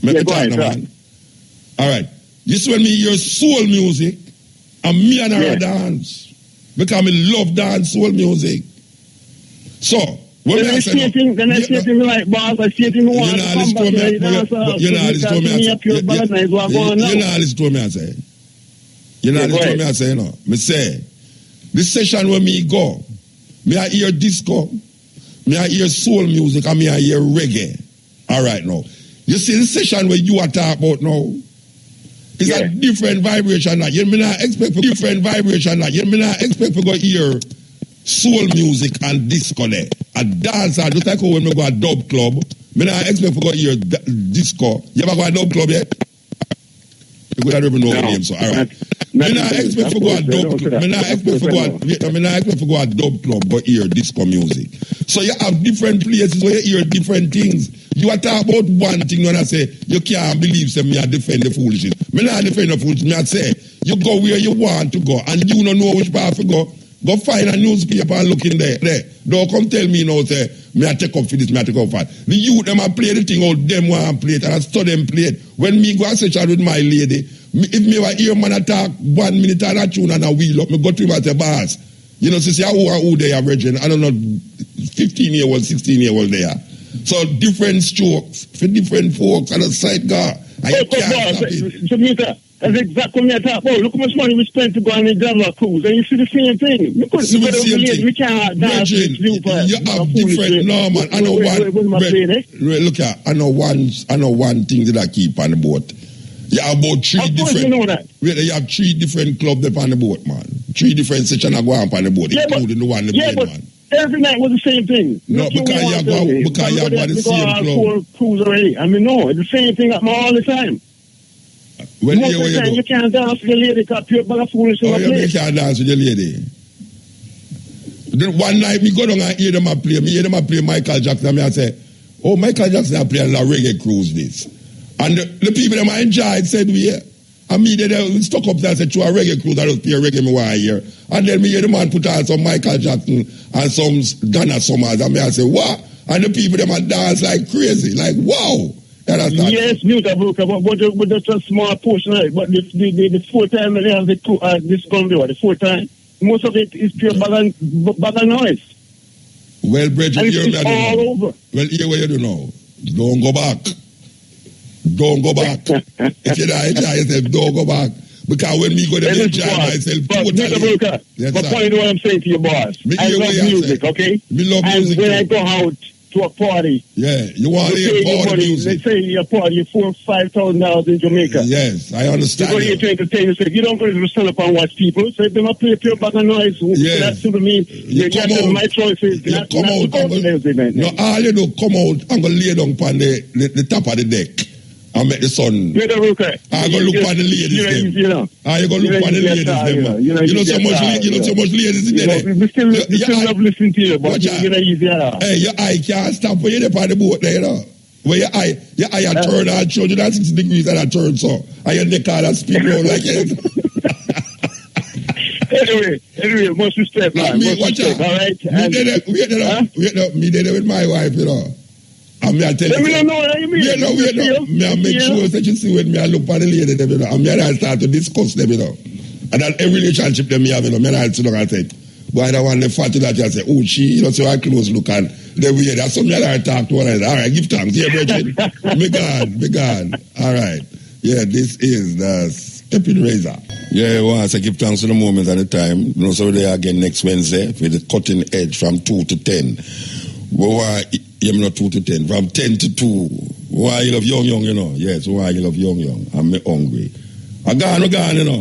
Let me talk, man. All right. This when me hear soul music, and me and her dance. Because me love dance soul music. So, when I say then I see it like boss, I see it in one. You know, listen to me, I say. You know, listen to me, I say, no. Me say, this session where me go, me I hear disco, me I hear soul music, and me I hear reggae. All right, now. You see the session where you are talking about now, it's a different vibration. Like, you may not expect for different vibration. Like, you may not expect for go hear soul music and disco there. A dancer, just like when we go a dub club, me not expect for go hear disco. You ever go a dub club yet? You don't even know the name, so all right. Me not expect for go a dub club. Me not expect for go a dub club go hear disco music. So you have different places where you hear different things. You are talking about one thing when I say you can't believe me I defend the foolishness. Me not defend the foolishness. Me I say you go where you want to go and you don't know which path to go. Go find a newspaper and look in there. Don't come tell me now say me I take up for this, me I take up for that. The youth them I play the thing out them want to play it and I study them play it. When me go and session with my lady, if me ever hear man attack 1 minute and a tune and a wheel up, me go to him and say, boss, you know, say who they are virgin, I don't know, 15-year-old, 16-year-old there. So different strokes for different folks on the side go. And you can't stop it. That's exactly what I'm talking about. Look how much money we spent to go on the Java cruise, and you see the same thing. We can't dance with you. You have different. No, man. I know one. Look at. I know one thing that I keep on the boat. You have about three different. Of course, you know that. You have three different clubs on the boat, man. Three different sections that go on the boat, including the one. Man. Every night was the same thing. No, because you have the same club. Cruise already. I mean, no, it's the same thing all the time. Well, most of the time you can't dance with your lady because you're bag of foolish in a place. You can't dance with your lady. Then one night, me go down and hear them a play. Me hear them a play Michael Jackson. And I say, oh, Michael Jackson a play a reggae cruise this. And the people that I enjoyed said, we and me, they stuck up there and said, to a reggae cruise, I just play reggae me one year. And then me hear the man put on some Michael Jackson and some Donna Summers. And me I say, what? And the people, them a dance like crazy. Like, wow. Yes, Muta, but that's a small portion of it. But the 4 time they have this Columbia, the 4 time, most of it is pure bag of noise. Well, Bridget, it's all over. Well, here what you do now. Don't go back. Don't go back. If you enjoy yourself, don't go back. Because when me go there, I enjoy myself totally. But point what I'm saying to your boss. I love music, okay? Me love music. And when I go out to a party. Yeah, you want to hear party music. They say you party $4,000-5,000 in Jamaica. Yes, I understand. You go here to entertain yourself. You don't go to stand up and watch people. So if they not play pure back and noise, that simply means my choice is not to go to those events. No, all you do, come out and go lay down on the top of the deck. I met the sun. I go look at the ladies. You go look at the ladies. You know so much ladies in there. We still love listening to you, but you're not easy at all. Hey, your eye can't stop when you're on the boat there, you know. Where your eye turn and show you that 60 degrees and I turn so. And your neck all spin around like it. Anyway, much respect, man. Much respect, all right? Me did it with my wife, you know. And me I tell you. Don't know what you mean. Me I make sure that you see when me I look at the lady them, you know. And me I start to discuss them, you know. And that every relationship them me have, you know, me I sit down and say, boy, I want the fat that you say, oh, she, you know, so I close look and then we hear that. So me I talk to one another. All right, give thanks. Yeah, Bridget. Me gone. All right. Yeah, this is the Stepping Razor. Yeah, well, I say give thanks to the moment and the time. You know, so they again next Wednesday with the cutting edge from 2 to 10. Why you not 2 to 10? From 10 to 2. Why you love young, you know? Yes, why you love young? I'm hungry. I gone, you know.